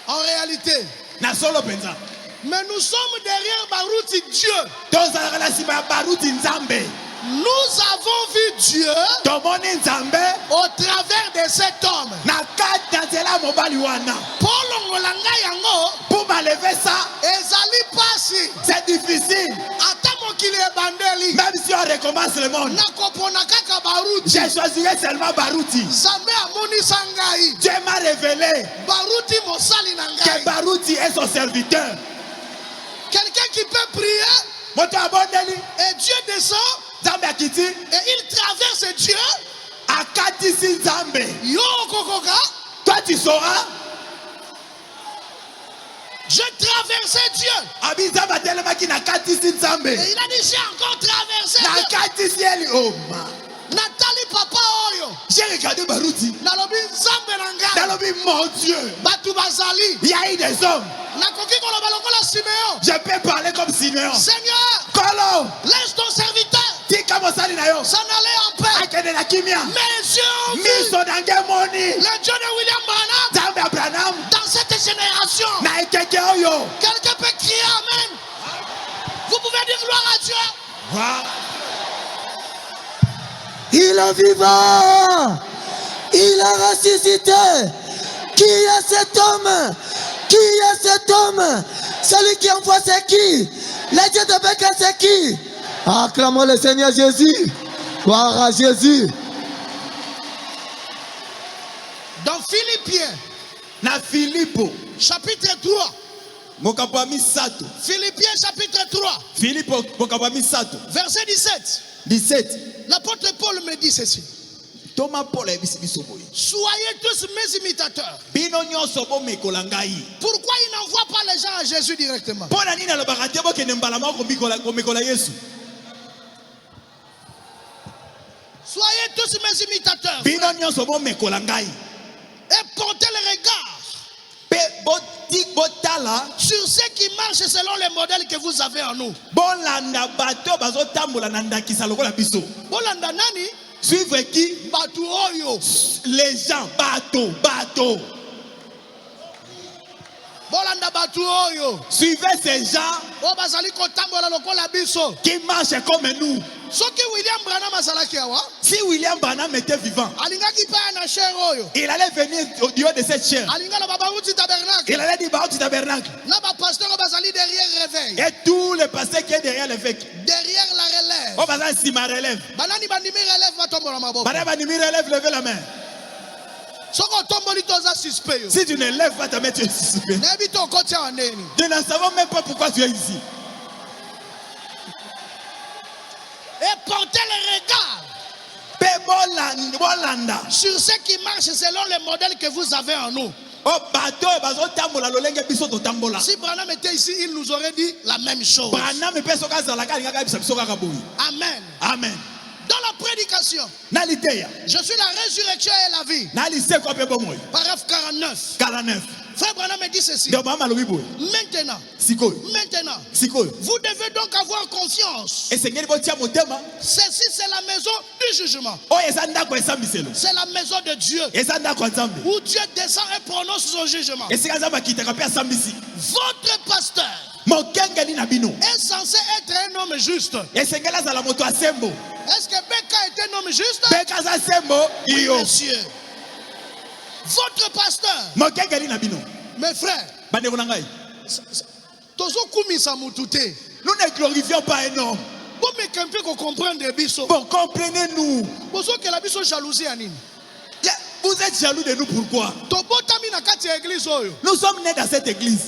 En réalité, mais nous sommes derrière Baruti Dieu. Nous avons vu Dieu au travers de cet homme. Paul Ngolanga yango, pour m'enlever ça, ezali pasi. c'est difficile. Même si on recommence le monde, je choisirai seulement Baruti. Dieu m'a révélé que Baruti est son serviteur. Quelqu'un qui peut prier et Dieu descend et il traverse Dieu. Toi tu sauras. Je traversais Dieu. Et il a dit, j'ai encore traversé Dieu. Nathalie Papa Oyo. J'ai regardé Baruti. Nalobi mon Dieu. Batu Bazali. Il y a eu des hommes. Je peux parler comme Siméon. Seigneur, laisse ton serviteur s'en aller en paix. Mais les yeux ont vu le Dieu de William Branham dans cette génération. Quelqu'un peut crier Amen. Vous pouvez dire gloire à Dieu. Il est vivant. Il a ressuscité. Qui est cet homme? Qui est cet homme? Celui qui envoie c'est qui? Le Dieu de Bethel c'est qui? Acclamons le Seigneur Jésus. Gloire à Jésus. Dans Philippiens, chapitre 3. Philippiens chapitre 3. Verset 17. L'apôtre Paul me dit ceci. Soyez tous mes imitateurs. Pourquoi il n'envoie pas les gens à Jésus directement? Soyez tous mes imitateurs. Et portez le regard sur ceux qui marchent selon les modèles que vous avez en nous. Bolanda nani? Suivre qui? Batu oyo. Les gens, bateau. Bolanda batu oyo. Suivez ces gens Obazali kotambola lokola biso. qui marchent comme nous. Soki William Branham azalaki awa. Si William Branham était vivant, Alingaki pa na chair oyo. il allait venir du haut de cette chair. Alingala babaruti tabernacle. Il allait dire du tabernacle. Na ba pasteur bazali derrière réveil. Et tous les pasteurs qui est derrière l'évêque. Derrière la relève. Oh, bazali si ma relève. Banani bandimi relève batombola maboko. Banani bandimi relève, levez la main. Soko tomboli toza suspect yo. Si tu ne lèves pas ta main, tu es suspect. Nebi to kotia waneni. Nous ne savons même pas pourquoi tu es ici. Et portez le regard sur ce qui marche selon le modèle que vous avez en nous. Si Branham était ici, il nous aurait dit la même chose. Amen. Amen. Dans la prédication, je suis la résurrection et la vie. Paragraphe 49. Frère Branham me dit ceci. Maintenant, vous devez donc avoir confiance. Ceci, c'est la maison du jugement. C'est la maison de Dieu. Où Dieu descend et prononce son jugement. Votre pasteur est censé être un homme juste. Est-ce que Beka est un homme juste? Oui, monsieur. Votre pasteur. Mes frères, nous ne glorifions pas un homme. Bon, comprenez-nous. Vous êtes jaloux de nous, pourquoi? Nous sommes nés dans cette église.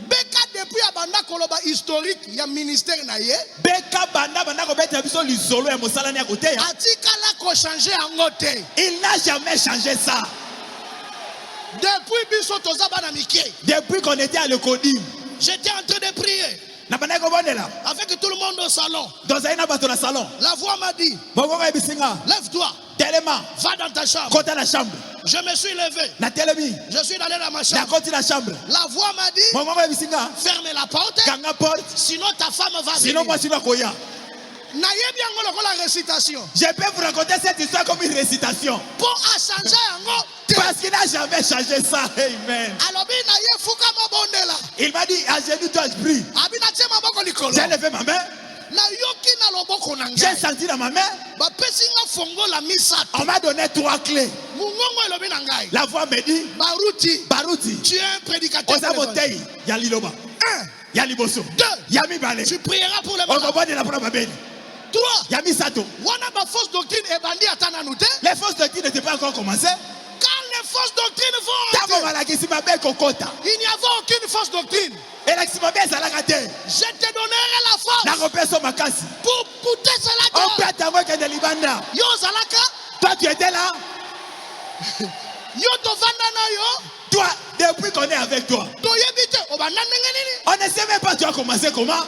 Beka depuis abanda koloba historique ya ministère na ye. Beka banda ko beta biso lisolo ya mosala ni akote ya. Atikala ko changer yango te. Il n'a jamais changé ça. Depuis biso toza bana mike. Depuis qu'on était à l'école, j'étais en train de prier. Avec tout le monde au salon. Salon. La voix m'a dit, lève-toi. Va dans ta chambre. Je me suis levé. Je suis allé dans ma chambre. La voix m'a dit, fermez la porte. Sinon ta femme va venir. Je peux vous raconter cette histoire comme une récitation. Parce qu'il n'a jamais changé ça. Amen. Il m'a dit, à genoux toi je prie. J'ai levé ma main. J'ai senti dans ma main. On m'a donné 3 clés. La voix me dit, Baruti, tu es un prédicateur. 1. Tu prieras pour les malades. 3. Les fausses doctrines n'étaient pas encore commencées. Quand les fausses doctrines vont, il n'y avait aucune fausse doctrine. Je te donnerai la force pour pouter cela. Toi tu étais là. Toi, depuis qu'on est avec toi, on ne sait même pas tu as commencé comment.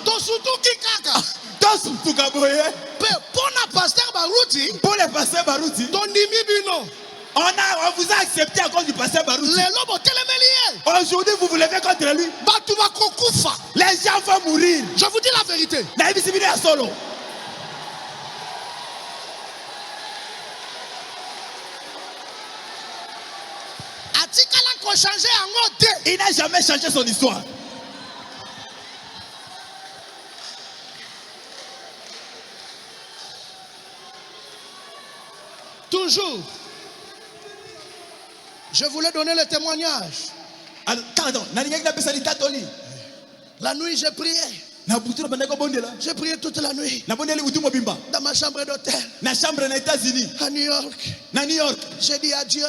Pour le pasteur Baruti, on vous a accepté à cause du pasteur Baruti. Aujourd'hui, vous vous levez contre lui. Les gens vont mourir. Je vous dis la vérité. Il n'a jamais changé son histoire. Toujours. Je voulais donner le témoignage. La nuit, j'ai prié. J'ai prié toute la nuit. Dans ma chambre d'hôtel. À New York. J'ai dit à Dieu.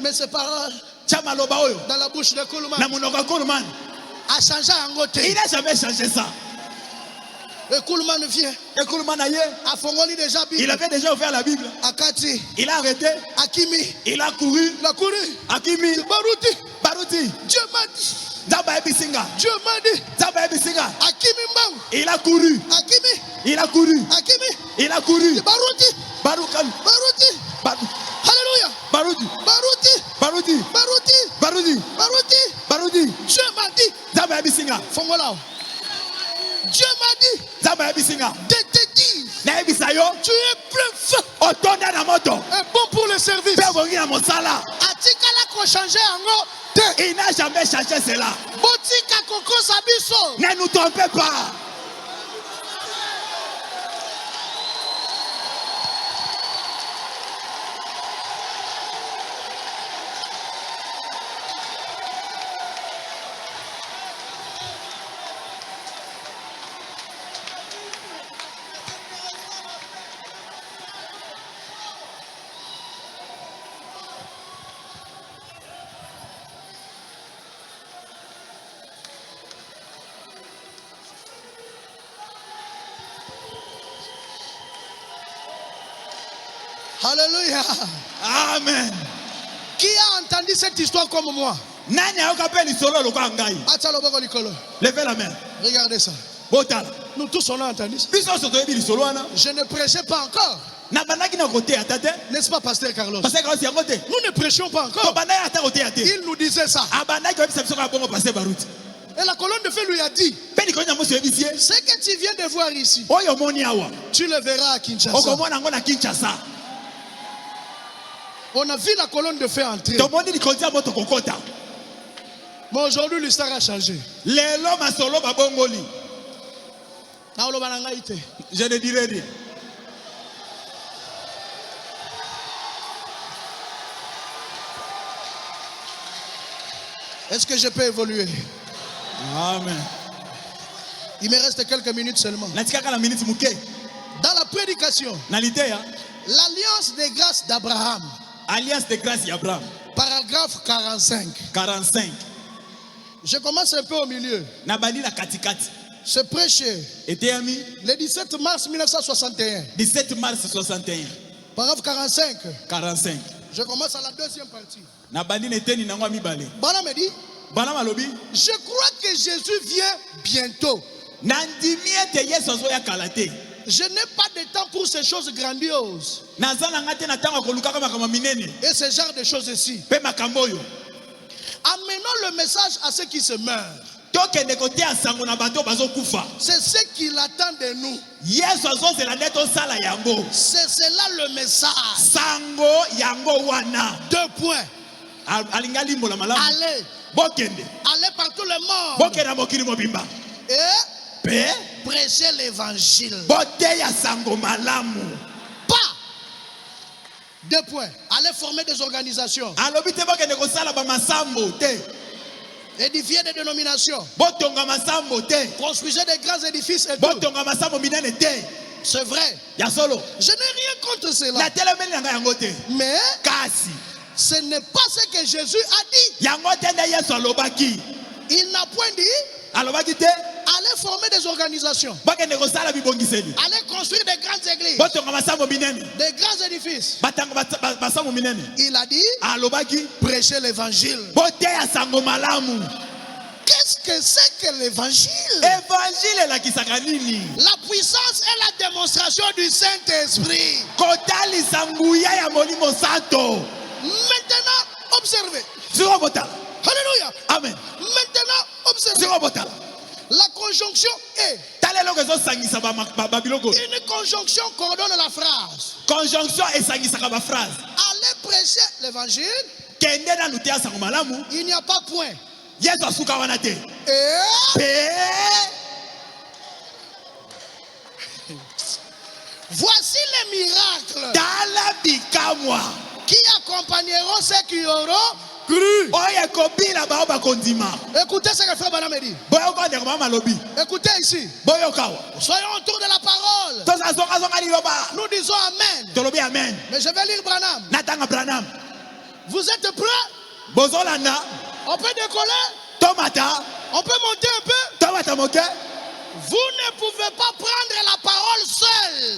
Mais ces paroles. Dans la bouche de Coleman. A changé en côté. Il n'a jamais changé ça. Et Coleman vient. Il avait déjà ouvert la Bible. Akati. Il a arrêté. Akimi. Il a couru. Akimi. Baruti. Dieu m'a dit. Dieu m'a dit. Akimi Mbang. Il a couru. Akimi. Il a couru. Akimi. Il a couru. Baruti. Alléluia. Baruti. Dieu m'a dit. Fongola. Dieu m'a dit de te dire, tu es plus fort na mosala. Atikala ko changer ango. Il n'a jamais changé cela. Botika koko sabiso. Ne nous trompez pas. Alléluia. Amen. Qui a entendu cette histoire comme moi? Nani a kapeli solo lo kwa ngai. Levez la main. Regardez ça. Botala. Nous tous on a entendu ça. Biso soto yebi solo ana. Je ne prêchais pas encore. Na banaki na côté atate. N'est-ce pas pasteur Carlos? Pasteur Carlos ya côté. Nous ne prêchions pas encore. To banaki ata côté ate. Il nous disait ça. Abanaki obi biso ka bongo pasteur Baruti. Et la colonne de feu lui a dit, ce que tu viens de voir ici, tu le verras à Kinshasa. On a vu la colonne de feu entrer. Mais aujourd'hui, l'histoire a changé. Je ne dirai rien. Est-ce que je peux évoluer? Amen. Il me reste quelques minutes seulement. Dans la prédication, l'alliance des grâces d'Abraham. Alliance des grâces d'Abraham. Paragraphe 45. 45. Je commence un peu au milieu. Ce prêché, le 17 mars 1961. 17 mars 61. Paragraphe 45. 45. Je commence à la deuxième partie. Bana me dit, je crois que Jésus vient bientôt. Je n'ai pas de temps pour ces choses grandioses. Et ce genre de choses ici. Amenons le message à ceux qui se meurent. C'est ce qu'il attend de nous. C'est cela le message. 2 points. Allez. Allez par tout le monde. Et prêcher l'évangile. Pas. 2 points. Allez former des organisations. Édifier des dénominations. Construisez des grands édifices et tout. C'est vrai. Je n'ai rien contre cela. Mais ce n'est pas ce que Jésus a dit. Il n'a point dit. Allez former des organisations. Allez construire des grandes églises. Des grands édifices. Il a dit prêcher l'évangile. Qu'est-ce que c'est que l'évangile? La puissance et la démonstration du Saint-Esprit. Maintenant, observez. Alléluia. Amen. Maintenant, observez. La conjonction est. Une conjonction coordonne la phrase. Allez prêcher l'évangile. Il n'y a pas point. Voici les miracles qui accompagneront ceux qui auront cru. Écoutez ce que frère Bana me dit. Écoutez ici. Soyons autour de la parole. Nous disons Amen. Mais je vais lire Branham. Vous êtes prêts? On peut décoller. On peut monter un peu. Vous ne pouvez pas prendre la parole seul.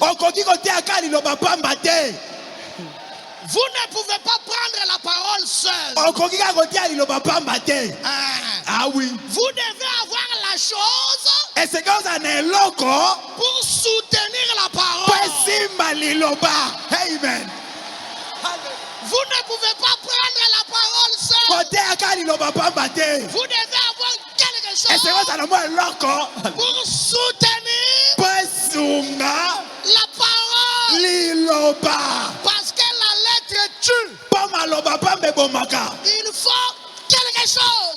Vous ne pouvez pas prendre la parole seul. Vous devez avoir la chose pour soutenir la parole. Amen. Vous ne pouvez pas prendre la parole seul. Vous devez avoir quelque chose pour soutenir la parole. Parce que la lettre tue. choses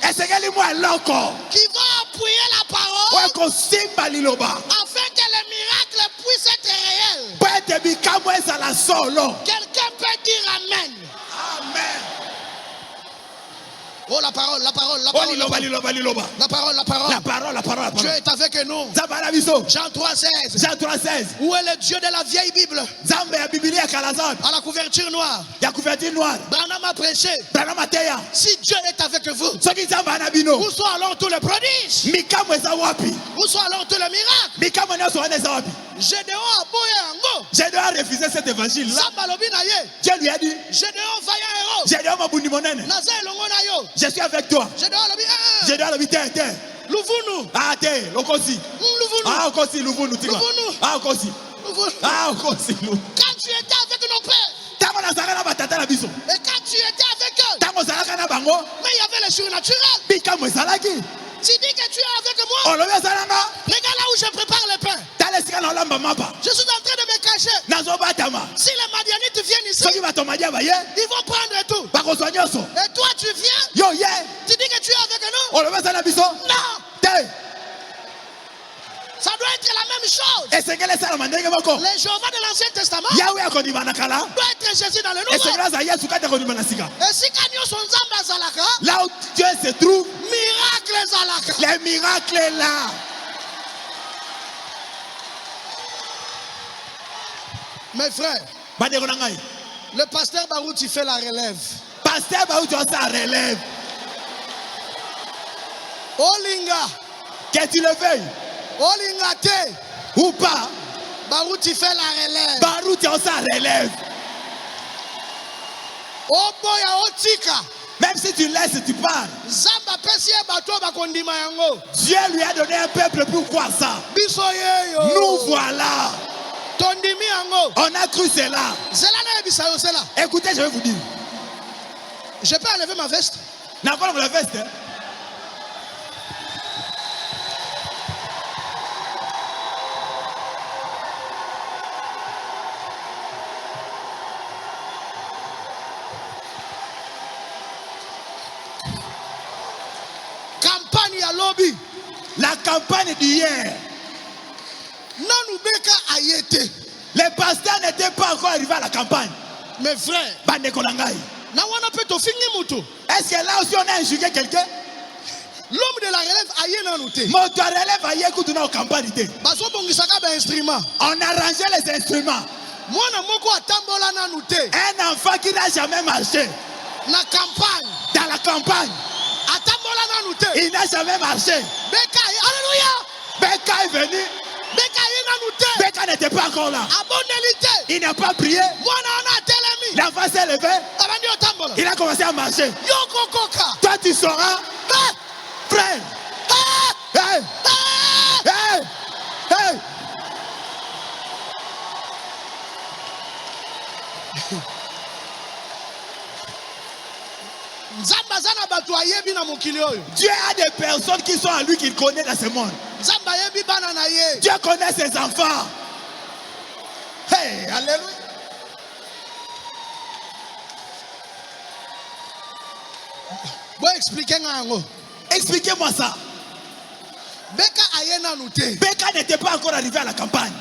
qui vont appuyer la parole afin que les miracles puissent être réels. Quelqu'un peut dire Amen. Amen. Oh, la parole, la parole, la parole. La parole, la parole. La parole. Dieu est avec nous. Jean 3,16. Où est le Dieu de la vieille Bible? À la couverture noire. Branham a prêché. Si Dieu est avec vous, où sont alors tous les prodiges? Où sont alors tous les miracles? Gédéon a refusé cet évangile-là. Dieu lui a dit, je suis avec toi. Gédéon a dit, terre. Ah, terre, Lokosi. Ah, Okosi, Louvounou, tu vois. Ah, Okosi. Ah, Okosi, Louvounou. Quand tu étais avec nos pères, et quand tu étais avec eux, mais il y avait le surnaturel. Tu dis que tu es avec moi. Regarde là où je prépare le pain. Je suis en train de me cacher. Si les Madianites viennent ici, ils vont prendre tout. Et toi tu viens, tu dis que tu es avec nous. Non. Ça doit être la même chose. Les Jéhovah de l'Ancien Testament doit être Jésus dans le Nouveau. Et si Kanyo son Zamba Zalaka, là où Dieu se trouve, miracle Zalaka. les miracles est là. Mes frères, le pasteur Barouti fait la relève. Pasteur Barouti fait la relève. Olinga, que tu le veuilles Olinga te ou pas, Barouti fait la relève. Barouti fait la relève. Oboya Otika, même si tu laisses, tu parles. Dieu lui a donné un peuple pour quoi ça? Nous voilà. On a cru cela. Écoutez, je vais vous dire. Je peux enlever ma veste? N'a pas la veste. Hein? Campagne à lobby. La campagne d'hier. Les pasteurs n'étaient pas encore arrivés à la campagne. Mes frères, est-ce que là aussi on a injugé quelqu'un? L'homme de la relève aïe nanouté. Mon relève aïe écoute dans la campagne. On a rangé les instruments. Un enfant qui n'a jamais marché. Dans la campagne. Il n'a jamais marché. Alléluia. Beka est venu. Beka n'était pas encore là. Il n'a pas prié. L'enfant s'est levé. Il a commencé à marcher. Toi tu sauras. Frère. Hey. Hey. Hey. Dieu a des personnes qui sont à lui qu'il connaît dans ce monde. Dieu connaît ses enfants. Hey, alléluia. Expliquez-moi ça. Beka n'était pas encore arrivé à la campagne.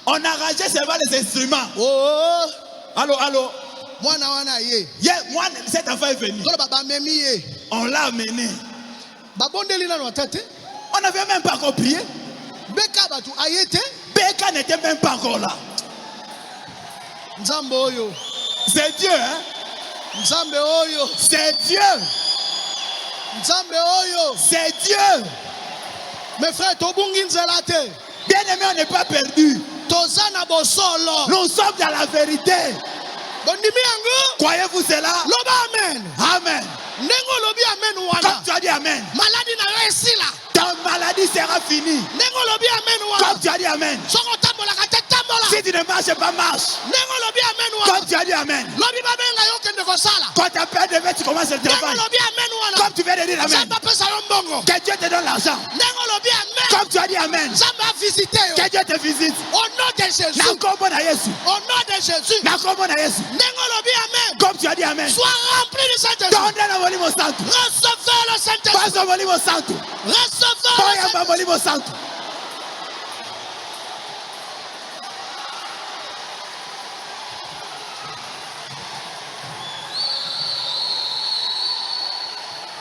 On a rangé seulement les instruments. Oh. Allô. Cet enfant est venu. On l'a amené. On n'avait même pas encore prié. Beka n'était même pas encore là. C'est Dieu, hein? C'est Dieu. C'est Dieu. Mes frères, bien aimé, on n'est pas perdu. Nous sommes dans la vérité. Croyez-vous cela? Amen. Comme tu as dit Amen. Ta maladie sera finie. Comme tu as dit Amen. Si tu ne marches pas, marche. Comme tu as dit Amen. Quand tu as peur de faire, tu commences le travail. Comme tu viens de dire Amen. Que Dieu te donne l'argent. Comme tu as dit amen. Que Dieu te visite. Au nom de Jésus. Na kombo na Yesu. Au nom de Jésus. Na kombo na Yesu. Amen. Comme tu as dit amen. Sois rempli du Saint-Esprit. Donne la molimo santo. Recevez le Saint-Esprit. Passe molimo santo. Recevez le Saint-Esprit. Molimo santo.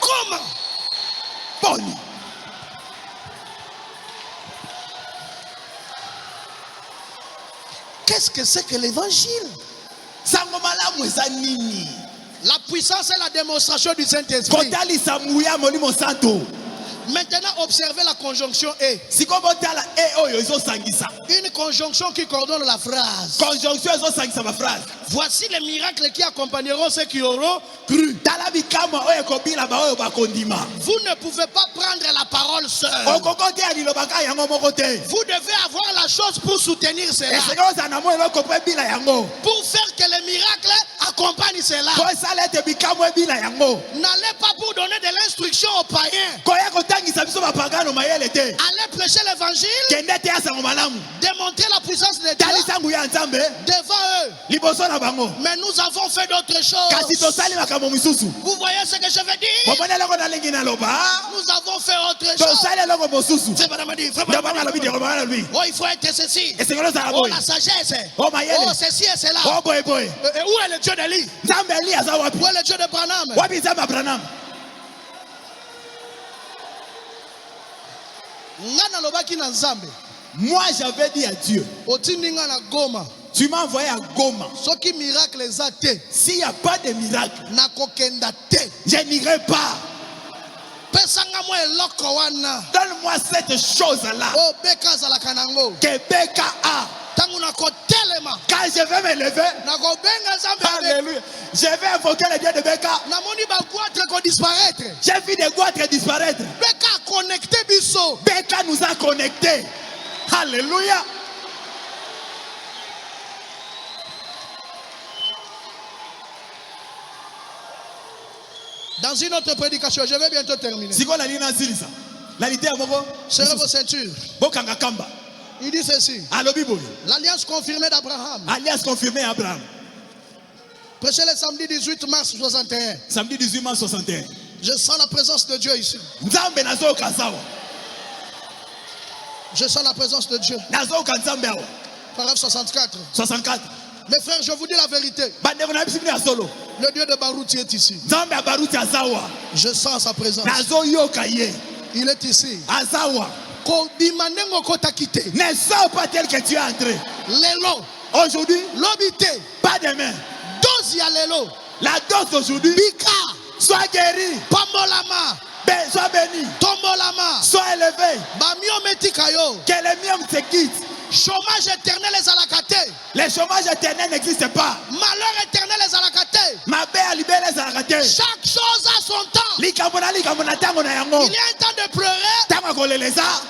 Comment? Boni. Qu'est-ce que c'est que l'évangile? La puissance et la démonstration du Saint-Esprit. Maintenant, observez la conjonction et. Une conjonction qui coordonne la phrase. Voici les miracles qui accompagneront ceux qui auront cru. Vous ne pouvez pas prendre la parole seul. Vous devez avoir la chose pour soutenir cela. Pour faire que les miracles accompagnent cela. N'allez pas pour donner de l'instruction aux païens. Allez prêcher l'évangile. Démontrer la puissance de Dieu devant eux. Mais nous avons fait d'autres choses. Vous voyez ce que je veux dire? Nous avons fait autre chose. Oh, il faut être ceci. Oh, la sagesse. Oh, ceci et cela. Où est le Dieu d'Élie? Où est le Dieu de Branham? Moi j'avais dit à Dieu, tu m'as envoyé à Goma. S'il n'y a pas de miracle, je n'irai pas. Donne-moi cette chose-là que Beka a. Quand je vais me lever, alléluia, je vais invoquer le Dieu de Beka. J'ai vu des goitres disparaître. Beka nous a connectés. Alléluia. Dans une autre prédication, je vais bientôt terminer. Serrez vos ceintures. Il dit ceci. L'alliance confirmée d'Abraham. Alliance confirmée à Abraham. Prêchez le samedi 18 mars 61. Samedi 18 mars 61. Je sens la présence de Dieu ici. Je sens la présence de Dieu. Paragraphe 64. 64. Mes frères, je vous dis la vérité. Le Dieu de Barouti est ici. Je sens sa présence. Il est ici. Ne sors pas tel que tu es entré. Aujourd'hui, pas demain. La dose aujourd'hui. Sois guéri. Sois béni. Sois élevé. Que les miens te quittent. Chômage éternel les alakate. Les chômages éternels n'existent pas. Malheur éternel les alakate. Chaque chose a son temps. Il y a un temps de pleurer.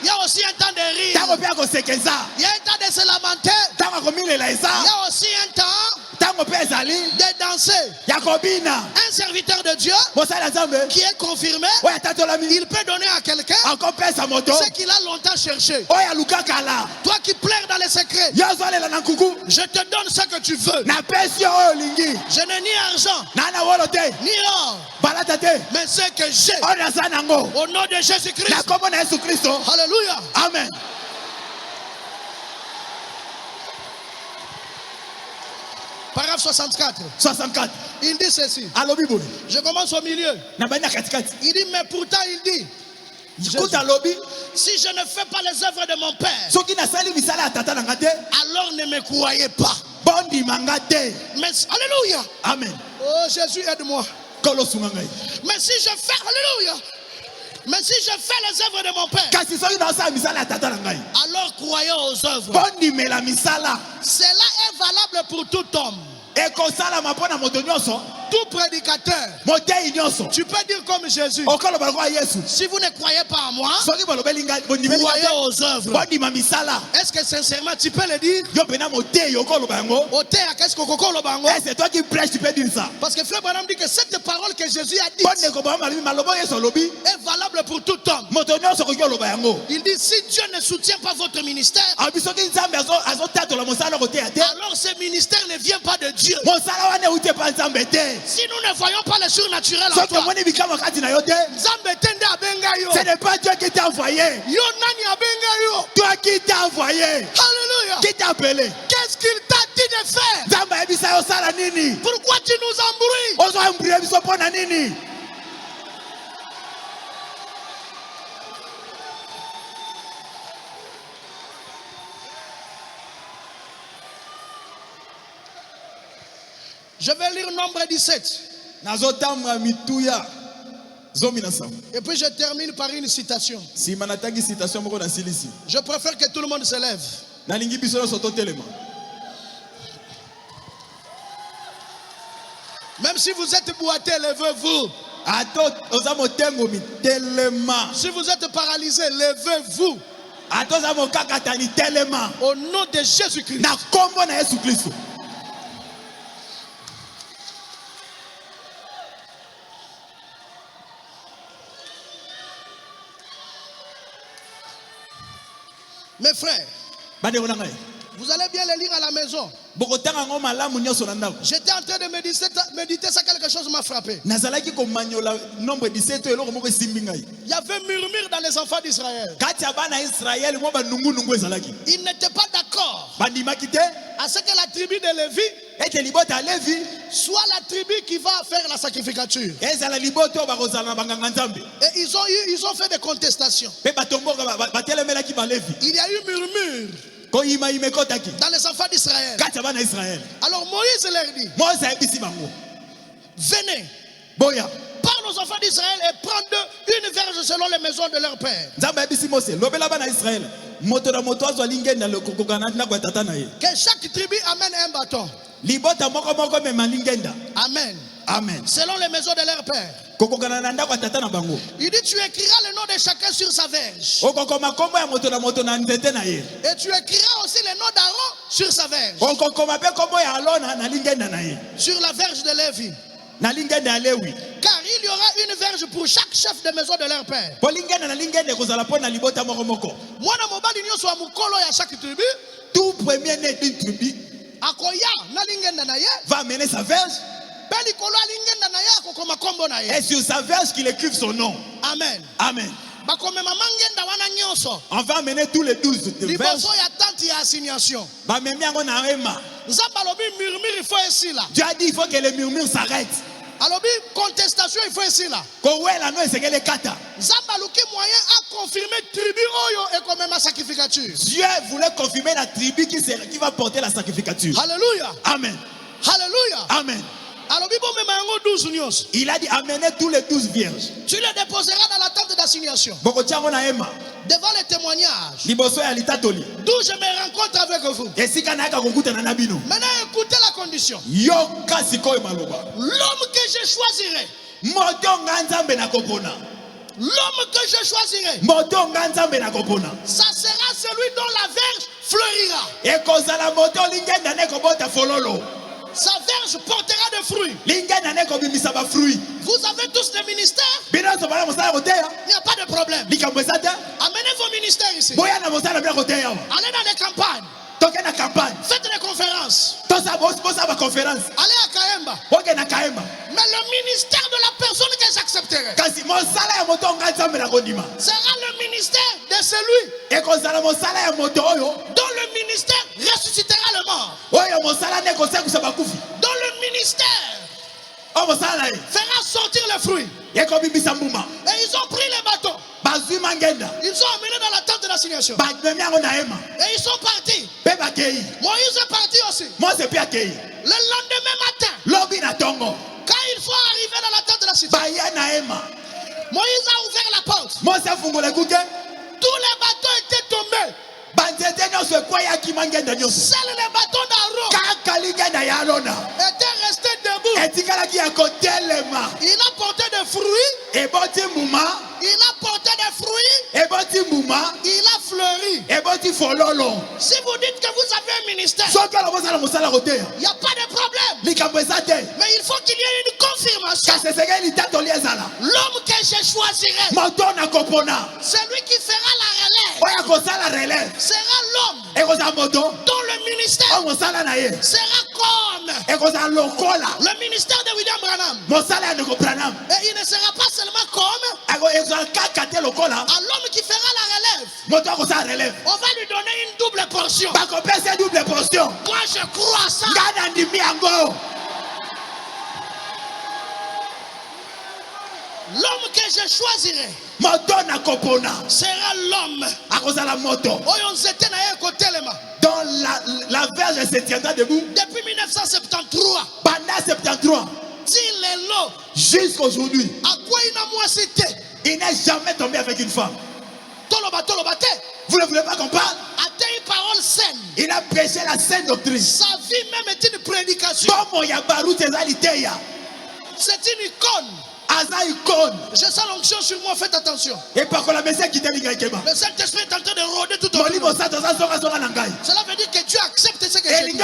Il y a aussi un temps de rire. Il y a un temps de se lamenter. Il y a aussi un temps de danser. Un serviteur de Dieu qui est confirmé, il peut donner à quelqu'un ce qu'il a longtemps cherché. Toi qui pleures dans les secrets, je te donne ce que tu veux. Je n'ai ni argent ni or, mais ce que j'ai au nom de Jésus-Christ. Alléluia. Amen. Paragraphe 64. Il dit ceci. Je commence au milieu. Il dit, mais pourtant il dit, si je ne fais pas les œuvres de mon Père, alors ne me croyez pas. Mais, alléluia. Amen. Oh Jésus, aide-moi. Mais si je fais, alléluia. Mais si je fais les œuvres de mon Père, alors croyez aux œuvres. Cela est valable pour tout homme. Tout prédicateur. Tu peux dire comme Jésus. Si vous ne croyez pas à moi, croyez aux œuvres. Est-ce que sincèrement tu peux le dire? C'est toi qui prêches, tu peux dire ça. Parce que Frère Branham dit que cette parole que Jésus a dit est valable pour tout homme. Il dit si Dieu ne soutient pas votre ministère, alors ce ministère ne vient pas de Dieu. Si nous ne voyons pas le surnaturel en toi, ce n'est pas Dieu qui t'a envoyé. Toi qui t'a envoyé. Alléluia. Qui t'a appelé. Qu'est-ce qu'il t'a dit de faire? Pourquoi tu nous embrouilles? Je vais lire Nombre 17. Et puis je termine par une citation. Je préfère que tout le monde se lève. Même si vous êtes boité, levez-vous. Si vous êtes paralysé, levez-vous. Au nom de Jésus-Christ. Mes frères, vous allez bien le lire à la maison. J'étais en train de méditer, ça quelque chose m'a frappé. Il y avait murmure dans les enfants d'Israël. Ils n'étaient pas d'accord à ce que la tribu de Lévi soit la tribu qui va faire la sacrificature. Et ils ont fait des contestations. Il y a eu murmure dans les enfants d'Israël. Alors Moïse leur dit, venez, parle aux enfants d'Israël et prends une verge selon les maisons de leur père. Que chaque tribu amène un bâton. Amen. Amen. Selon les maisons de leur père. Il dit tu écriras le nom de chacun sur sa verge. Et tu écriras aussi le nom d'Aaron sur sa verge. Sur la verge de Lévi. Car il y aura une verge pour chaque chef de maison de leur père. Tout premier né d'une tribu va amener sa verge. Et sur sa verge qu'il écrive son nom. Amen. Amen. On va amener tous les 12 verges. Dieu a dit il faut que les murmures s'arrêtent. Alors, contestation, il faut ici là. Dieu voulait confirmer la tribu qui va porter la sacrificature. Alléluia. Amen. Alléluia. Amen. Il a dit amenez tous les 12 vierges. Tu les déposeras dans la tente d'assignation. Devant les témoignages. D'où je me rencontre avec vous. Maintenant écoutez la condition. L'homme que je choisirai. L'homme que je choisirai. Ça sera celui dont la verge fleurira. Sa verge portera des fruits. Vous avez tous des ministères. Il n'y a pas de problème. Amenez vos ministères ici. Allez dans les campagnes. Faites des conférences. Allez à Kaemba. Mais le ministère de la personne que j'accepterai sera le ministère de celui dont le ministère ressuscitera le mort. Dont le ministère fera sortir les fruits. Et ils ont pris les bâtons. Ils ont amené dans la tente d'assignation. Et ils sont partis. Moïse est parti aussi. Le lendemain matin, quand il faut arriver dans la tente d'assignation, Moïse a ouvert la porte. Tous les bâtons étaient tombés. Seuls les bâtons d'Aaron étaient restés debout. Il a porté des fruits. Il a porté des fruits. Il a fleuri. Si vous dites que vous avez un ministère, il n'y a pas de problème. Mais il faut qu'il y ait une confirmation. L'homme que je choisirai, celui qui fera la relève, sera l'homme dont le ministère sera comme le ministère de William Branham. Et il ne sera pas seulement comme à l'homme qui fera la relève. On va lui donner une double portion. Moi je crois à ça. L'homme que je choisirai sera l'homme dont la verge se tiendra debout depuis 1973. Jusqu'à aujourd'hui, il n'est jamais tombé avec une femme. Vous ne voulez pas qu'on parle? Une parole saine. Il a prêché la saine doctrine. Sa vie même est une prédication. C'est une icône. Je sens l'onction sur moi, faites attention. Et par contre, le Saint-Esprit est en train de rôder tout autour. Cela veut dire que Dieu accepte ce que je dis.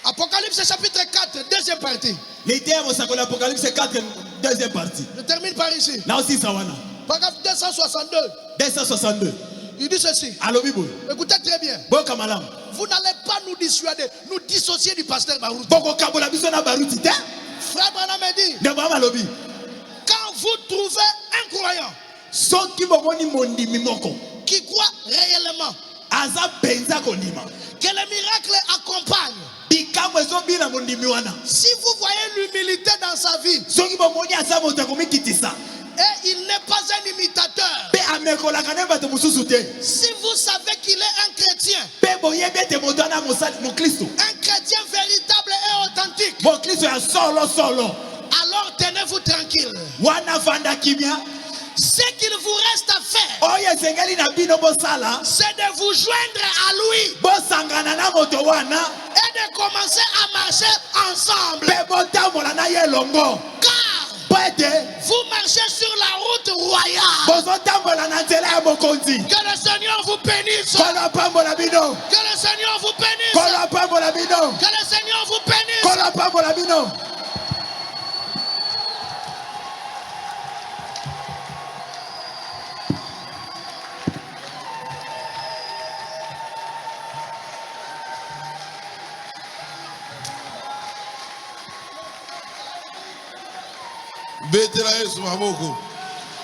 Apocalypse chapitre 4, deuxième partie. Apocalypse 4, deuxième partie. Je termine par ici. Paragraphe 262. Il dit ceci. Écoutez très bien. Vous n'allez pas nous dissuader, nous dissocier du pasteur Barouti. Frère Branham dit, quand vous trouvez un croyant qui croit réellement que le miracle accompagne, si vous voyez l'humilité dans sa vie, et il n'est pas un imitateur, si vous savez qu'il est un chrétien, un chrétien véritable et authentique, alors tenez-vous tranquille. Ce qu'il vous reste à faire, c'est de vous joindre à lui et de commencer à marcher ensemble. Car vous marchez sur la route royale. Que le Seigneur vous bénisse. Que le Seigneur vous bénisse. Que le Seigneur vous bénisse.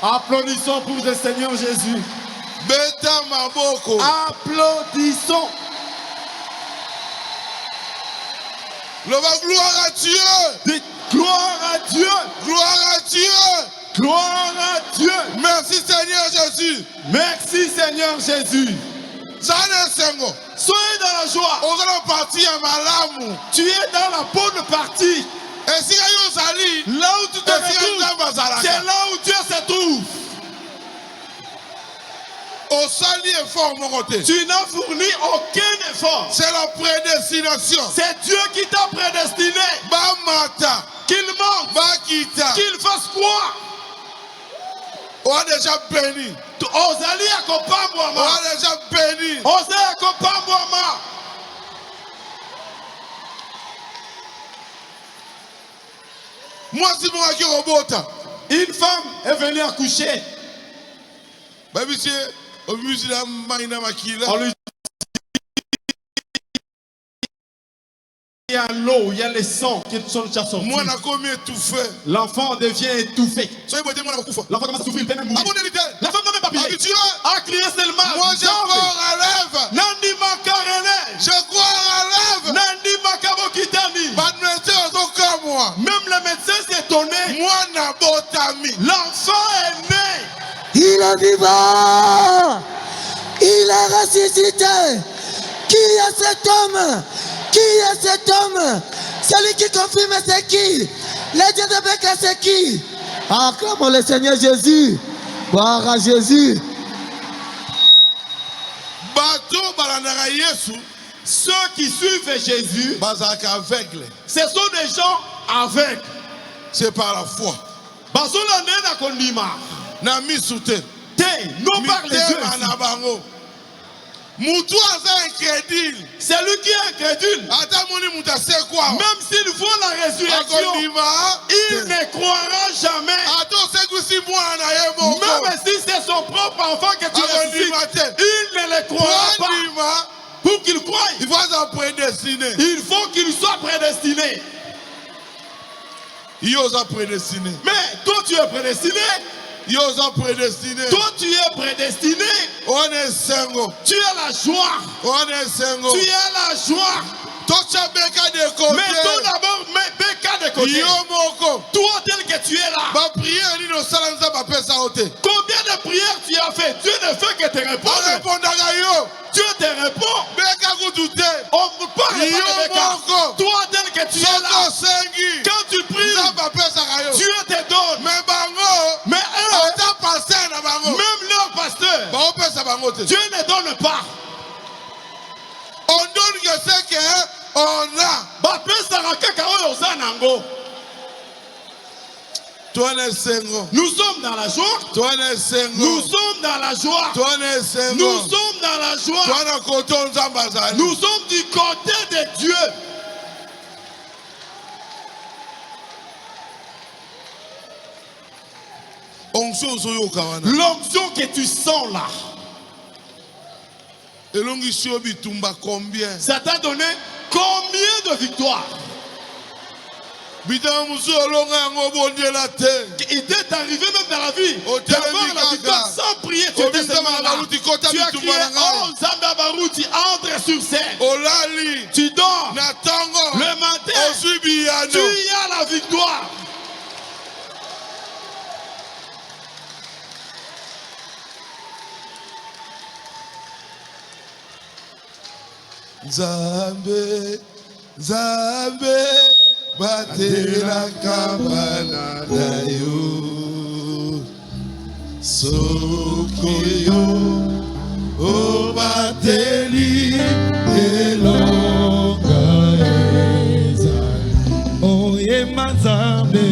Applaudissons pour le Seigneur Jésus. Applaudissons. Gloire à Dieu. Dites gloire à Dieu. Gloire à Dieu. Gloire à Dieu. Merci Seigneur Jésus. Merci Seigneur Jésus. Soyez dans la joie. Tu es dans la bonne partie. Là où tu te retrouves, c'est là où Dieu se trouve. Tu n'as fourni aucun effort. C'est la prédestination. C'est Dieu qui t'a prédestiné. Qu'il manque, qu'il fasse quoi? On a déjà béni. Osali accompagne-moi. On a déjà béni. Osali accompagne-moi. Moi, si mon qui robota. Une femme est venue accoucher. On lui il y a l'eau, il y a les sangs qui sont déjà sortis. L'enfant devient étouffé. L'enfant commence à souffrir, il peut même mourir. La femme n'a même pas prié. A crié seulement. Moi je crois à rêve. Nandi Makarene. Je crois à rêve. Nandi Makarene. L'enfant est né. Il est vivant. Il a ressuscité. Qui est cet homme? Qui est cet homme? Celui qui confirme, c'est qui? Les dieux de Béka, c'est qui? Acclamons le Seigneur Jésus. Gloire à Jésus. Ceux qui suivent Jésus, ce sont des gens aveugles. C'est par la foi. Non par les yeux. C'est lui qui est incrédule. Même s'il voit la résurrection, il ne croira jamais. Même si c'est son propre enfant que tu ressuscites, il ne le croira pas. Pour qu'il croie, il faut qu'il soit prédestiné. Mais toi tu es prédestiné. Toi tu es prédestiné. Tu as la joie. Tu as la joie. Mais toi d'abord, mets Béka de côté. Toi tel que tu es là. Combien de prières tu as fait? Dieu ne fait que te répondre. Dieu te répond. On ne parle pas de Béka. Toi tel que tu es là. Quand tu pries, Dieu te donne. Mais même leur pasteur, Dieu ne donne pas. On donne que ce qu'on a. Nous sommes dans la joie. Nous sommes dans la joie. Nous sommes dans la joie. Nous sommes du côté de Dieu. L'onction que tu sens là, ça t'a donné combien de victoires? Il t'est arrivé même dans la vie d'avoir la victoire sans prier. Tu étais seulement là. Tu as crié, oh Zamba Barouti, entre sur scène. Tu dors. Le matin, tu as la victoire. Zambe, Zambe, batela kabana dayo, sokoyo, o bateli elonga ezali, oye mazambe.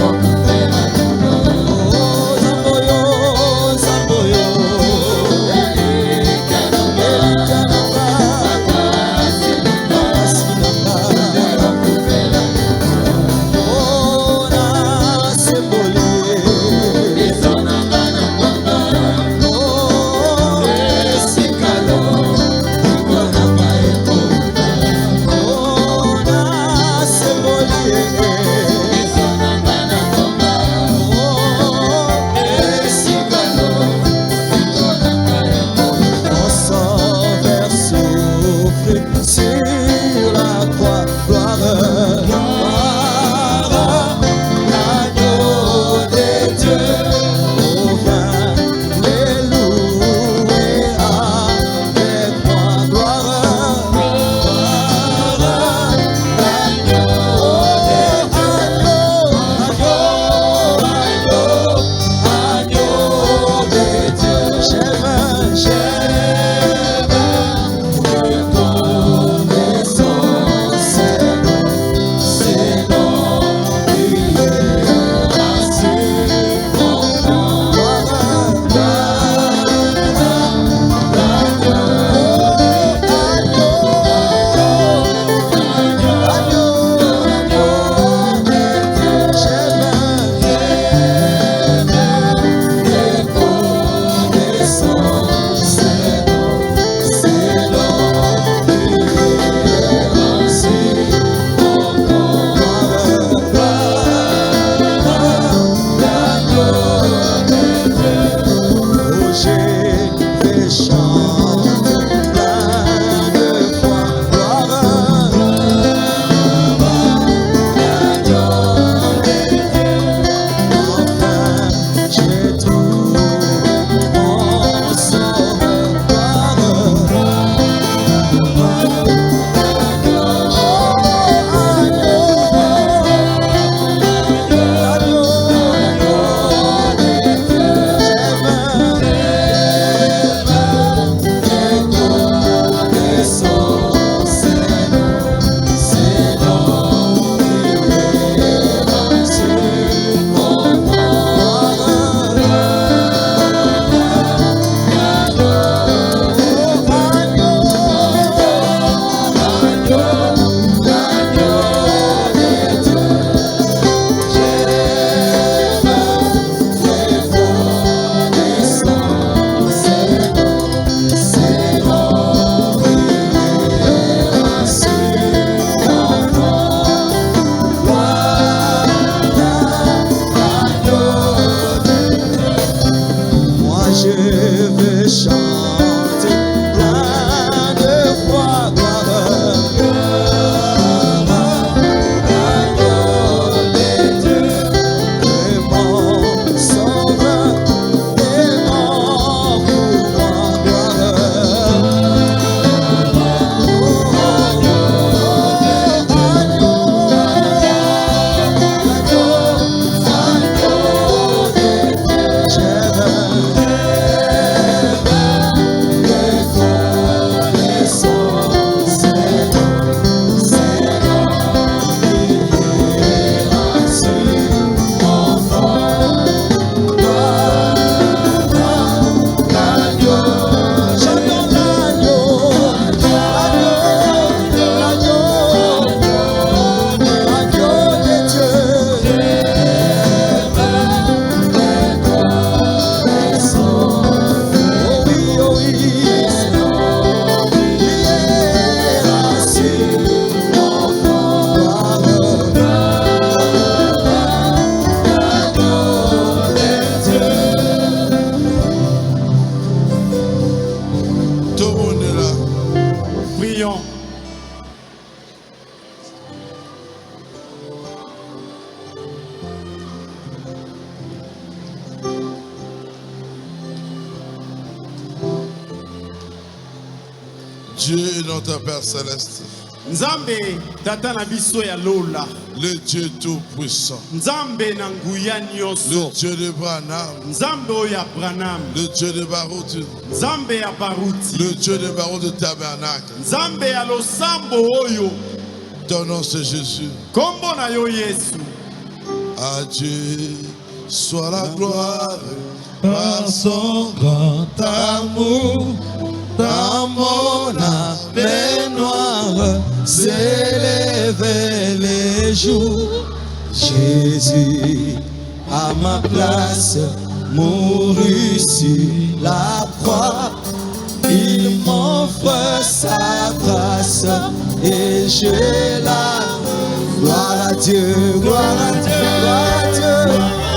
Oh, Dieu est notre Père céleste. Nzambe tata na biso ya lola. Le Dieu tout-puissant. Nzambe na nguya nyonso. Le Dieu de Branham. Nzambe oya Branham. Le Dieu de Baruti. Nzambe ya Baruti. Le Dieu de Baruti tabernacle. Nzambe ya losambo oyo. Ton nom c'est Jésus. Kombo na yo Yesu. À Dieu soit la gloire par son grand amour. Dans mon âme noire s'élevait les jours. Jésus, à ma place, mourut sur la croix. Il m'offre sa grâce et je la gloire à Dieu, gloire à Dieu, gloire à Dieu,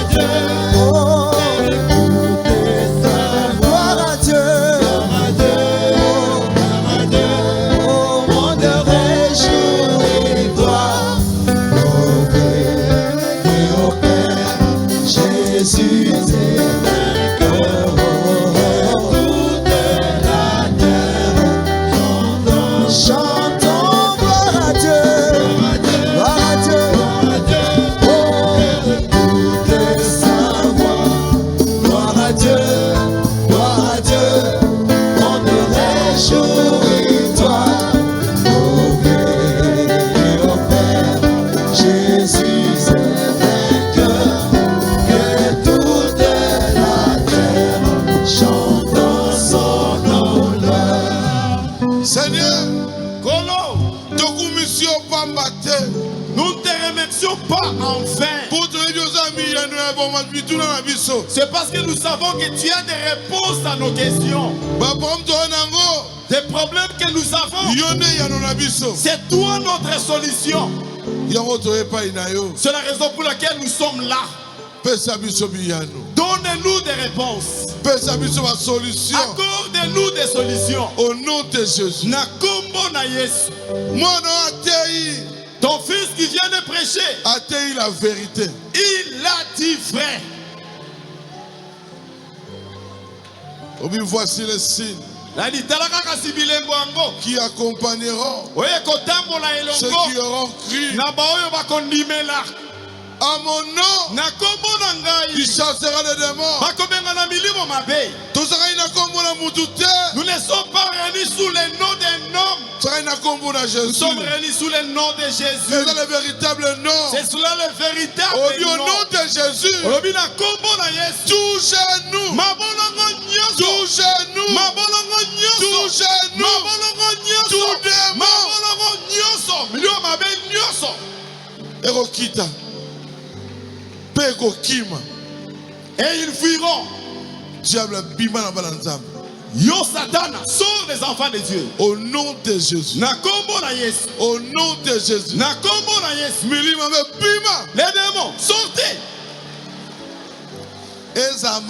gloire à Dieu. Oh, écoutez ça, gloire à Dieu. Jésus est vainqueur, toute la terre chantons gloire à Dieu, gloire à Dieu, oh, écoutez sa voix, gloire à Dieu, on te réjouit toi, au Père, au Père, Jésus est vainqueur. Seigneur, nous ne te remercions pas enfin. C'est parce que nous savons que tu as des réponses à nos questions. Des problèmes que nous avons, c'est toi notre solution. C'est la raison pour laquelle nous sommes là. Donnez-nous des réponses. Accorde-nous des solutions. Au nom de Jésus. Ton fils qui vient de prêcher a dit la vérité. Il a dit vrai. Voici les signes qui accompagneront ceux qui auront cru. À mon nom, il chassera les démons. Nous ne sommes pas réunis sous le nom d'un homme. Nous sommes réunis sous le nom de Jésus. C'est le véritable nom. C'est cela le véritable nom. Au nom de Jésus, tout genou, tout genou, tout genou, tout démon, Erokita. Et ils fuiront. Diable bima na balanzam. Yo Satan sort des enfants de Dieu. Au nom de Jésus. Au nom de Jésus. Milima me bima. Les démons, sortez. Que ça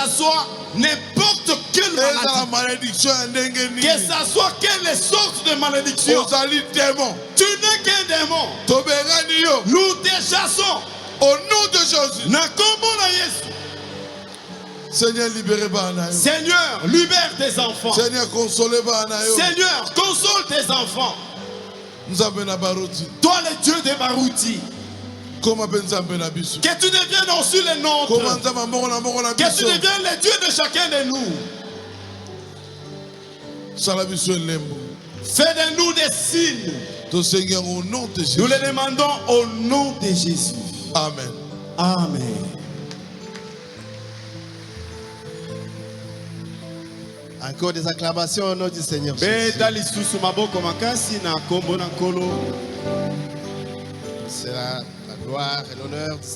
soit n'importe quelle maladie. Que ça soit quelle sorte de malédiction. Tu n'es qu'un démon. Nous te chassons. Au nom de Jésus. Seigneur, libère Seigneur, libère tes enfants. Seigneur, console Seigneur, console tes enfants. Toi le Dieu de Baruti. Que tu deviennes aussi le nôtre. Que tu deviennes le Dieu de chacun de nous. Fais de nous des signes. Nous les demandons au nom de Jésus. Amen. Amen. Encore des acclamations au nom du Seigneur Jésus. C'est la gloire et l'honneur du Seigneur.